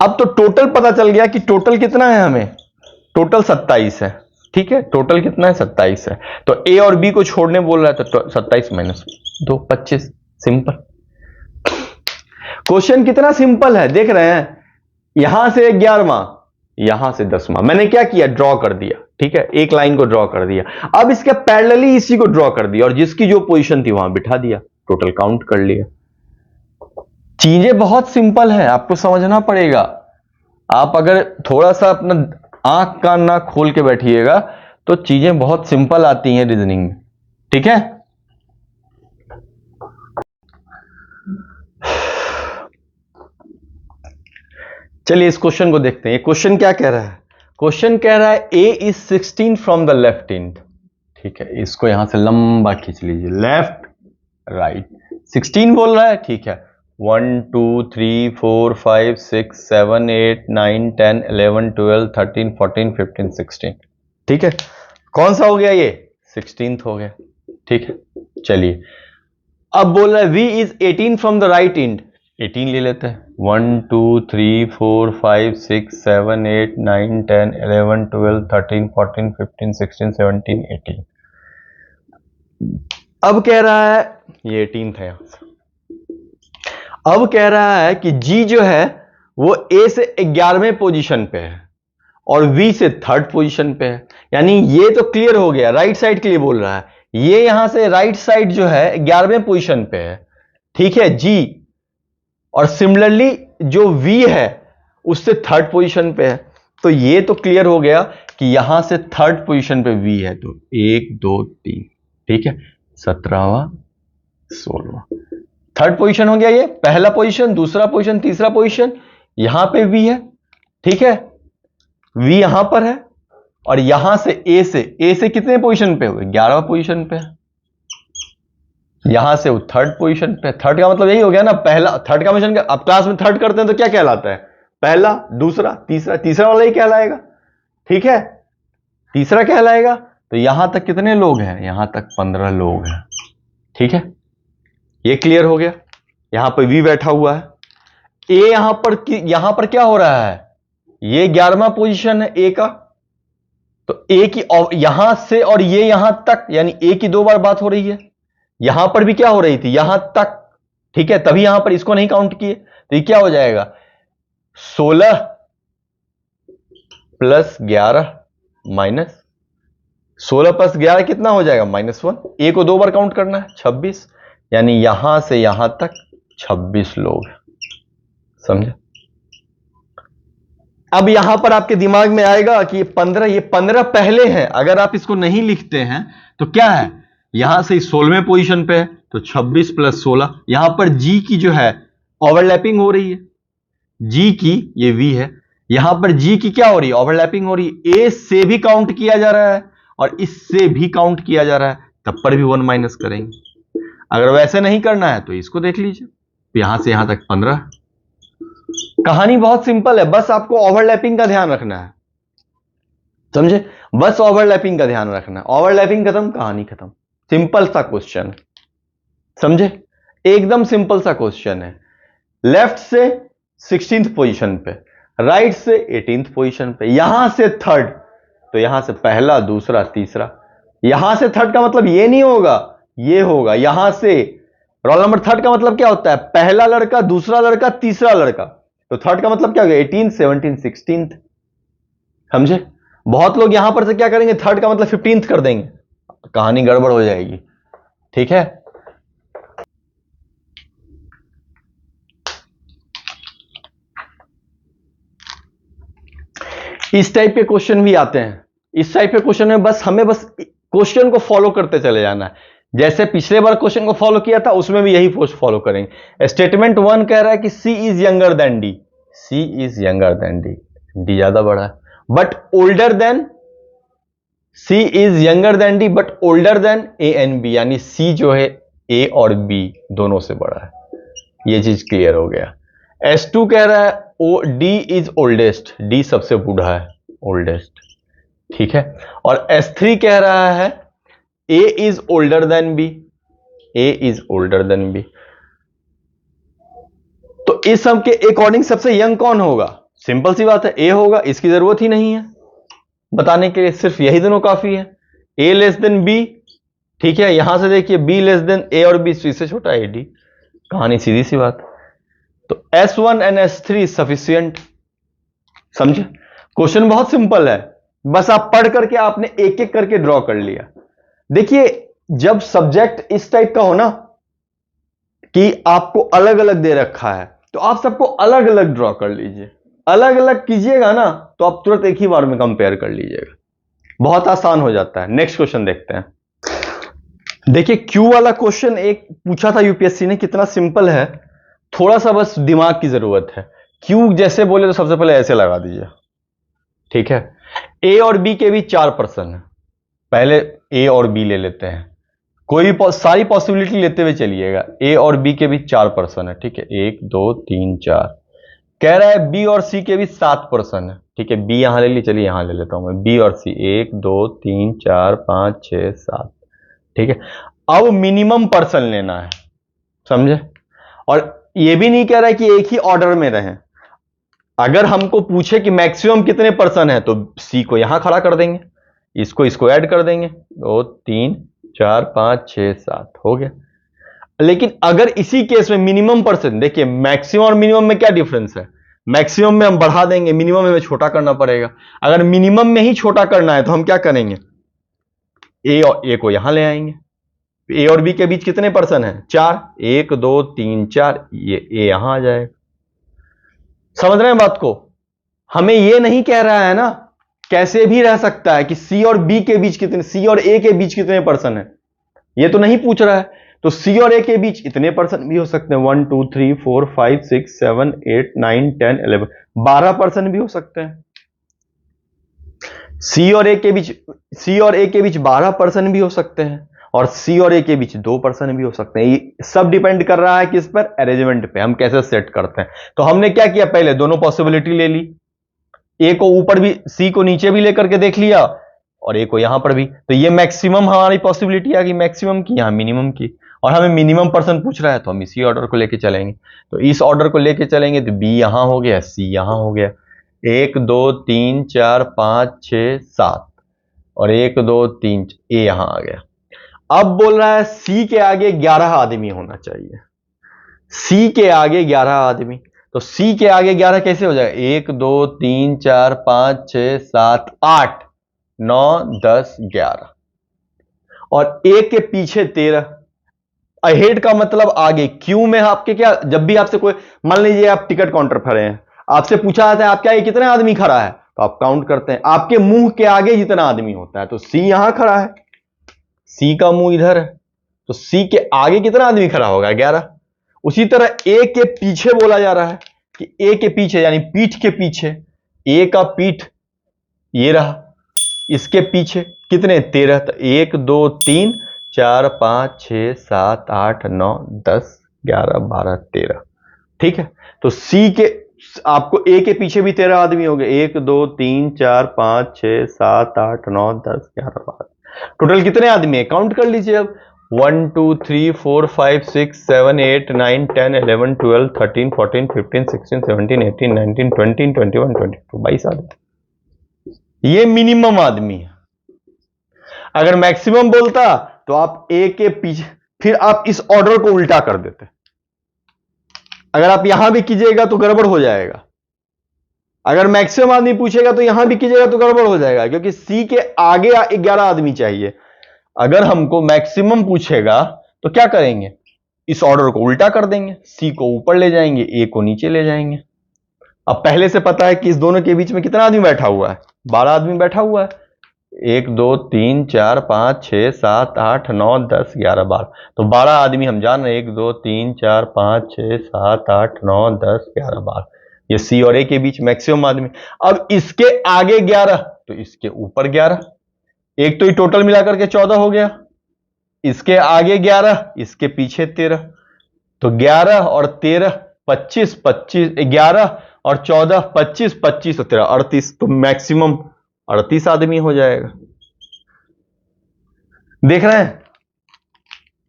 अब तो टोटल पता चल गया कि टोटल कितना है, हमें टोटल 27 है, ठीक है, टोटल कितना है 27 है। तो ए और बी को छोड़ने बोल रहा है, तो 27 माइनस 2 25, सिंपल। क्वेश्चन कितना सिंपल है, देख रहे हैं, यहां से 11वां, यहां से 10वां, मैंने क्या किया ड्रॉ कर दिया, ठीक है, एक लाइन को ड्रॉ कर दिया, अब इसके पैरेलली इसी को ड्रॉ कर दिया और जिसकी जो पोजीशन थी वहां बिठा दिया, टोटल काउंट कर लिया। चीजें बहुत सिंपल है, आपको समझना पड़ेगा। आप अगर थोड़ा सा अपना आंख कान ना खोल के बैठिएगा तो चीजें बहुत सिंपल आती हैं रीजनिंग में, ठीक है। चलिए इस क्वेश्चन को देखते हैं। ये क्वेश्चन क्या कह रहा है, क्वेश्चन कह रहा है A is 16 from the left end, ठीक है, इसको यहां से लंबा खींच लीजिए, लेफ्ट राइट 16 बोल रहा है, ठीक है, 1 2 3 4 5 6 7 8 9 10 11 12 13 14 15 16, ठीक है, कौन सा हो गया ये 16th हो गया, ठीक है। चलिए अब बोल रहा है v is 18 from the right and, 18 ले लेते हैं, 1 2 3 4 5 6 7 8 9 10 11 12 13 14 15 16 17 18। अब कह रहा है ये 18 था यहां से, अब कह रहा है कि G जो है वो A से 11वें पोजीशन पे है और V से 3rd पोजीशन पे है, यानी ये तो क्लियर हो गया, राइट साइड के लिए बोल रहा है, ये यहां से राइट साइड जो है 11वें पोजीशन पे है, ठीक है G, और सिमिलरली जो V है उससे 3rd पोजीशन पे है, तो ये तो क्लियर हो गया कि यहां से 3rd पोजीशन पे V है, तो 1 2 3, ठीक है, 17वां 16वां 3rd पोजीशन हो गया, ये पहला पोजीशन, दूसरा पोजीशन, तीसरा पोजीशन, यहां पे V है, ठीक है, V यहां पर है और यहां से A से कितने पोजीशन पे हुए 11वां पोजीशन पे है, यहां से वो 3rd पोजीशन पे, 3rd का मतलब यही हो गया ना, पहला 3rd का पोजीशन, अब क्लास में 3rd करते हैं तो क्या कहलाता है, पहला दूसरा तीसरा, तीसरा वाला ही कहलाएगा, ठीक है, तीसरा कहलाएगा। तो यहां तक कितने लोग हैं, यहां तक 15 लोग हैं, ठीक है, ये क्लियर हो गया। यहां पर V बैठा हुआ है, A यहां पर क्या हो रहा है, ये 11वां पोजीशन है A का, तो A की यहां से और ये यहां तक, यानी A की 2 बार बात हो रही है, यहां पर भी क्या हो रही थी यहां तक, ठीक है, तभी यहां पर इसको नहीं काउंट किए, तो ये क्या हो जाएगा 16 प्लस 11 माइनस 16 प्लस 11 कितना हो जाएगा -1, A को 2 बार काउंट करना है 26, यानी यहां से यहां तक 26 लोग, समझे? अब यहां पर आपके दिमाग में आएगा कि ये 15 पहले हैं, अगर आप इसको नहीं लिखते हैं तो क्या है, यहां से 16वें पोजीशन पे है तो 26 प्लस 16, यहां पर जी की जो है ओवरलैपिंग हो रही है, जी की ये वी है, यहां पर जी की क्या हो रही है, ओवरलैपिंग हो रही है, ए से भी काउंट किया जा रहा है और इससे भी काउंट किया जा रहा है, तब पर भी 1 माइनस करेंगे। अगर वैसे नहीं करना है तो इसको देख लीजिए, तो यहां से यहां तक 15। कहानी बहुत सिंपल है, बस आपको ओवरलैपिंग का ध्यान रखना है, समझे? बस ओवरलैपिंग का ध्यान रखना है, ओवरलैपिंग खत्म, कहानी खत्म। सिंपल सा क्वेश्चन है, समझे? एकदम सिंपल सा क्वेश्चन है। लेफ्ट से 16th पोजीशन पे, राइट से 18th पोजीशन पे, यहां से थर्ड, तो यहां से पहला, दूसरा, तीसरा। यहां से थर्ड का मतलब ये नहीं होगा, ये होगा। यहां से रोल नंबर थर्ड का मतलब क्या होता है, पहला लड़का, दूसरा लड़का, तीसरा लड़का। तो थर्ड का मतलब क्या हो गया, 18, 17, 16th। समझे? बहुत लोग यहां पर से क्या करेंगे, थर्ड का मतलब 15th कर देंगे, कहानी गड़बड़ हो जाएगी। ठीक है? इस टाइप के क्वेश्चन भी आते हैं। इस टाइप के क्वेश्चन में बस हमें क्वेश्चन को फॉलो करते चले जाना है। जैसे पिछले बार क्वेश्चन को फॉलो किया था, उसमें भी यही फॉलो करेंगे। स्टेटमेंट 1 कह रहा है कि C is younger than D, C is younger than D, D ज्यादा बड़ा है, but older than, C is younger than D but older than A and B, यानी सी जो है ए और बी दोनों से बड़ा है। ये चीज क्लियर हो गया। S2 कह रहा है O D is oldest, D सबसे बूढ़ा है, ओल्डेस्ट। ठीक है? और S3 कह रहा है A is older than B, A is older than B. तो इस सब के अकॉर्डिंग सबसे यंग कौन होगा? सिंपल सी बात है, ए होगा, इसकी जरूरत ही नहीं है बताने के लिए, सिर्फ यही दोनों काफी है, ए लेस देन बी। ठीक है? यहां से देखिए बी लेस देन ए और बी, इससे छोटा है डी, कहानी सीधी सी बात। तो S1 एंड S3 सफिशियंट। समझे? क्वेश्चन बहुत सिंपल है, बस आप पढ़ करके आपने एक एक करके ड्रॉ कर लिया। देखिए, जब सब्जेक्ट इस टाइप का हो ना कि आपको अलग अलग दे रखा है, तो आप सबको अलग अलग ड्रॉ कर लीजिए। अलग अलग कीजिएगा ना तो आप तुरंत एक ही बार में कंपेयर कर लीजिएगा, बहुत आसान हो जाता है। नेक्स्ट क्वेश्चन देखते हैं। देखिए, क्यू वाला क्वेश्चन एक पूछा था यूपीएससी ने, कितना सिंपल है, थोड़ा सा बस दिमाग की जरूरत है। क्यू जैसे बोले तो सबसे पहले ऐसे लगा दीजिए। ठीक है? ए और बी के भी 4 पर्सन है, पहले ए और बी ले लेते हैं, कोई भी सारी पॉसिबिलिटी लेते हुए चलिएगा। ए और बी के भी 4 पर्सन है। ठीक है? 1 2 3 4। कह रहा है बी और सी के भी 7 पर्सन है। ठीक है? बी यहां ले ली, चलिए यहां ले लेता हूं मैं, बी और सी 1 2 3 4 5 6 7। ठीक है? अब मिनिमम पर्सन लेना है, समझे? और ये भी नहीं कह रहा है कि एक ही ऑर्डर में रहें। अगर हमको पूछे कि मैक्सिमम कितने पर्सन है, तो सी को यहां खड़ा कर देंगे, इसको ऐड कर देंगे, 2 3 4 5 6 7 हो गया। लेकिन अगर इसी केस में मिनिमम पर्सन, देखिए मैक्सिमम और मिनिमम में क्या डिफरेंस है, मैक्सिमम में हम बढ़ा देंगे, मिनिमम में हमें छोटा करना पड़ेगा। अगर मिनिमम में ही छोटा करना है तो हम क्या करेंगे, ए और ए को यहां ले आएंगे। ए और बी के बीच कितने पर्सन है, 4, 1 2 3 4, ये ए यहां आ जाएगा। समझ रहे हैं बात को? हमें ये नहीं कह रहा है ना, कैसे भी रह सकता है कि सी और बी के बीच कितने, सी और ए के बीच कितने पर्सन है, ये तो नहीं पूछ रहा है। तो सी और ए के बीच इतने पर्सन भी हो सकते हैं, 1 2 3 4 5 6 7 8 9 10 11, 12 पर्सन भी हो सकते हैं। सी और ए के बीच 12 पर्सन भी हो सकते हैं, और सी और ए के बीच 2 पर्सन भी हो सकते हैं। ये सब डिपेंड कर रहा है किस पर, अरेंजमेंट पे, हम कैसे सेट करते हैं। तो हमने क्या किया, पहले दोनों पॉसिबिलिटी ले ली, ए को ऊपर भी, सी को नीचे भी लेकर के देख लिया, और ए को यहां पर भी। तो ये मैक्सिमम हमारी पॉसिबिलिटी आ गई मैक्सिमम की, यहां मिनिमम की, और हमें मिनिमम पर्सन पूछ रहा है तो हम इसी ऑर्डर को लेके चलेंगे। तो इस ऑर्डर को लेके चलेंगे तो बी यहां हो गया, सी यहां हो गया, 1 2 3 4 5 6 7, और 1 2 3 ए यहां आ गया। अब बोल रहा है सी के आगे 11 आदमी होना चाहिए, सी के आगे 11 आदमी। तो सी के आगे 11 कैसे हो जाएगा, 1 2 3 4 5 6 7 8 9 10 11, और ए के पीछे 13, अहेड का मतलब आगे, क्यू में आपके क्या, जब भी आपसे कोई, मान लीजिए आप टिकट काउंटर खड़े हैं, आपसे पूछा जाता है आप क्या ये कितने आदमी खड़ा है, तो आप काउंट करते हैं, आपके मुंह के आगे जितना आदमी होता है, तो सी यहां खड़ा है, सी का मुंह इधर है, तो सी के आगे कितना आदमी खड़ा होगा, 11। उसी तरह ए के पीछे बोला जा रहा है कि ए के पीछे यानी पीठ के पीछे, ए का पीठ ये रहा, इसके पीछे कितने, 13। तो 1 2 3 4 5 6 7 8 9 10 11 12 13, ठीक है। तो सी के, आपको ए के पीछे भी 13 आदमी हो गए, 1 2 3 4 5 6 7 8 9 10 11 12, टोटल कितने आदमी है, काउंट कर लीजिए अब। 1 2 3 4 5 6 7 8 9 10 11 12 13 14 15 16 17 18 19 20 21 22, 22 आदमी। ये मिनिमम आदमी है। अगर मैक्सिमम बोलता तो आप ए के पीछे, फिर आप इस ऑर्डर को उल्टा कर देते, अगर आप यहां भी कीजिएगा तो गड़बड़ हो जाएगा, अगर मैक्सिमम आदमी पूछेगा तो यहां भी कीजिएगा तो गड़बड़ हो जाएगा, क्योंकि सी के आगे 11 आदमी चाहिए। अगर हमको मैक्सिमम पूछेगा तो क्या करेंगे, इस ऑर्डर को उल्टा कर देंगे, सी को ऊपर ले जाएंगे, ए को नीचे ले जाएंगे। अब पहले से पता है कि इस दोनों के बीच में कितना आदमी बैठा हुआ है, 12 आदमी बैठा हुआ है, 1 2 3 4 5 6 7 8 9 10 11 12, तो 12 आदमी हम जान रहे हैं, 1 2 3 4 5 6 7 8 9 10 11 12, ये सी और ए के बीच मैक्सिमम आदमी। अब इसके आगे 11 तो इसके ऊपर 11, एक तो ये टोटल मिलाकर के 14 हो गया, इसके आगे 11 इसके पीछे 13, तो 11 और 13 25 25, 11 और 14 25 25 और 13 38, तो मैक्सिमम 38 आदमी हो जाएगा। देख रहे हैं,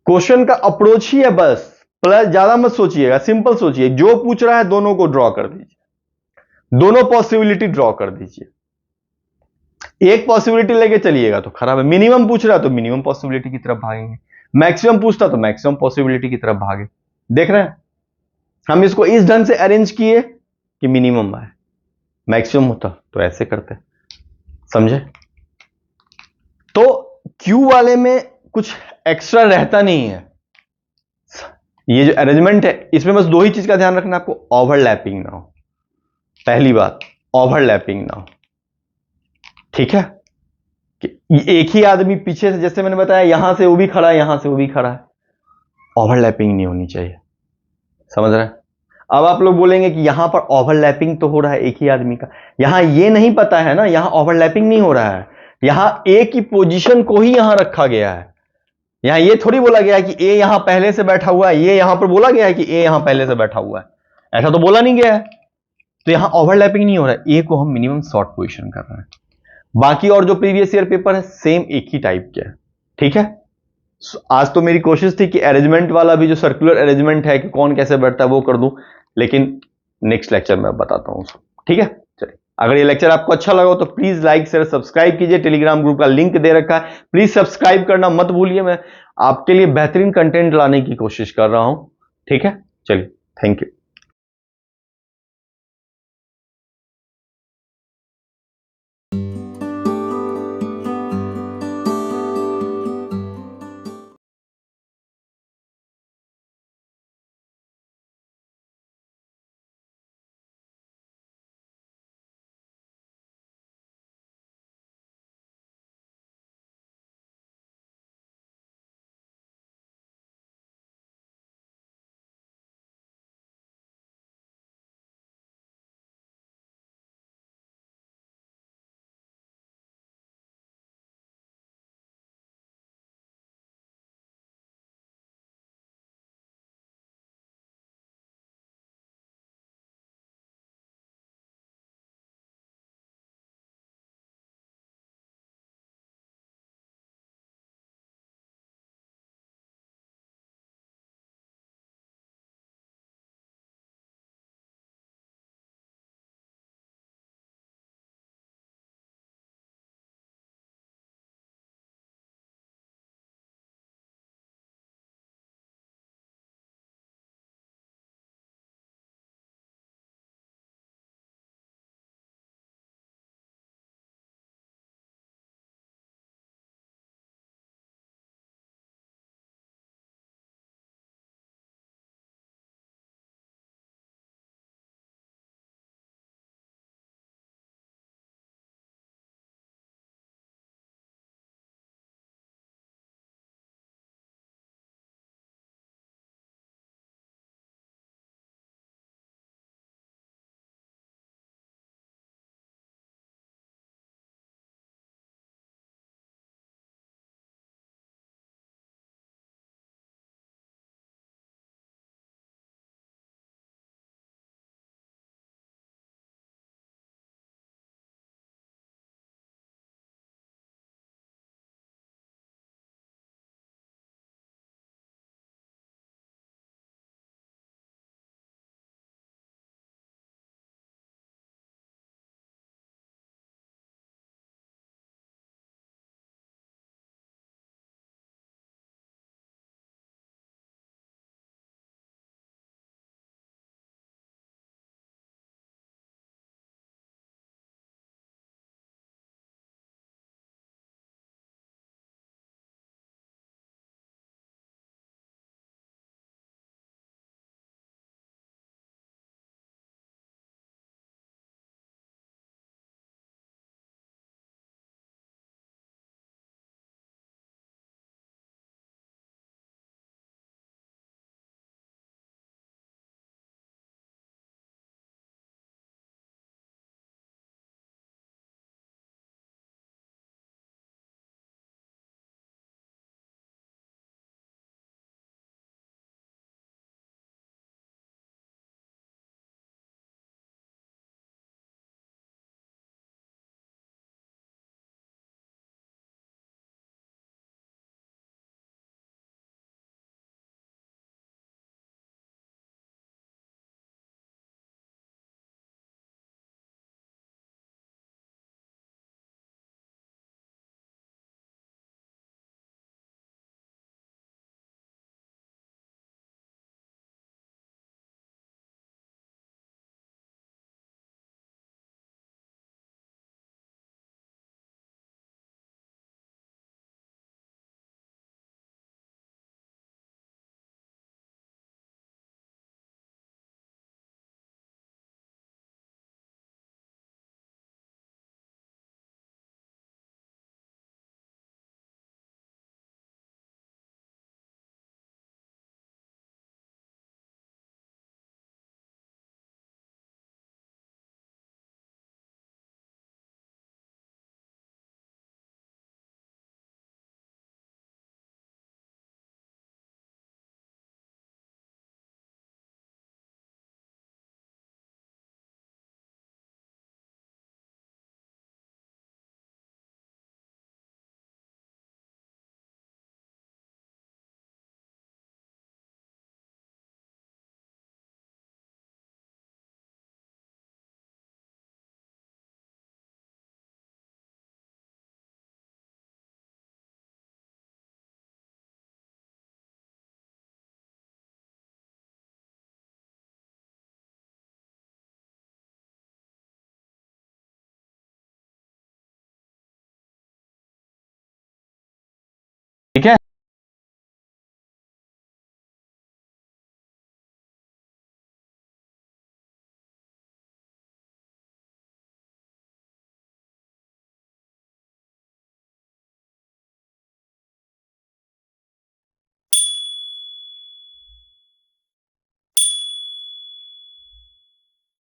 क्वेश्चन का अप्रोच ही है बस, प्लस ज्यादा मत सोचिएगा, सिंपल सोचिए, जो पूछ रहा है दोनों को ड्रॉ कर दीजिए, दोनों पॉसिबिलिटी ड्रॉ कर दीजिए। एक पॉसिबिलिटी लेके चलिएगा तो खराब है, मिनिमम पूछ रहा है तो मिनिमम पॉसिबिलिटी की तरफ भागेंगे, मैक्सिमम पूछता तो मैक्सिमम पॉसिबिलिटी की तरफ भागे। देख रहे हैं, हम इसको इस ढंग से अरेंज किए कि मिनिमम आए, मैक्सिमम होता तो ऐसे करते, समझे। तो क्यू वाले में कुछ एक्स्ट्रा रहता नहीं है, ये जो अरेंजमेंट है इसमें बस दो ही चीज का ध्यान रखना, आपको ओवरलैपिंग ना हो, पहली बात ओवरलैपिंग ना हो, ठीक है, कि एक ही आदमी पीछे से, जैसे मैंने बताया यहां से वो भी खड़ा है, यहां से वो भी खड़ा है, ओवरलैपिंग नहीं होनी चाहिए, समझ रहे हैं। अब आप लोग बोलेंगे कि यहां पर ओवरलैपिंग तो हो रहा है एक ही आदमी का, यहां ये नहीं पता है ना, यहां ओवरलैपिंग नहीं हो रहा है, यहां ए की पोजीशन को ही यहां रखा गया है, यहां ये थोड़ी बोला गया है कि ए यहां पहले से बैठा हुआ है, ये यहां पर बोला गया है कि ए यहां पहले से बैठा हुआ है, ऐसा तो बोला नहीं गया है, तो यहां ओवरलैपिंग नहीं हो रहा है, ए को हम मिनिमम शॉर्ट पोजीशन कर रहे हैं। बाकी और जो प्रीवियस ईयर पेपर है सेम एक ही टाइप के है, ठीक है। आज तो मेरी कोशिश थी कि अरेंजमेंट वाला भी जो सर्कुलर अरेंजमेंट है कि कौन कैसे बैठता है वो कर दूं, लेकिन नेक्स्ट लेक्चर में बताता हूं उसको, ठीक है। चलिए, अगर ये लेक्चर आपको अच्छा लगा हो तो प्लीज लाइक शेयर सब्सक्राइब कीजिए, टेलीग्राम ग्रुप का लिंक दे रखा है, प्लीज सब्सक्राइब करना मत भूलिए, मैं आपके लिए बेहतरीन कंटेंट लाने की कोशिश कर रहा हूं, ठीक है। चलिए, थैंक यू।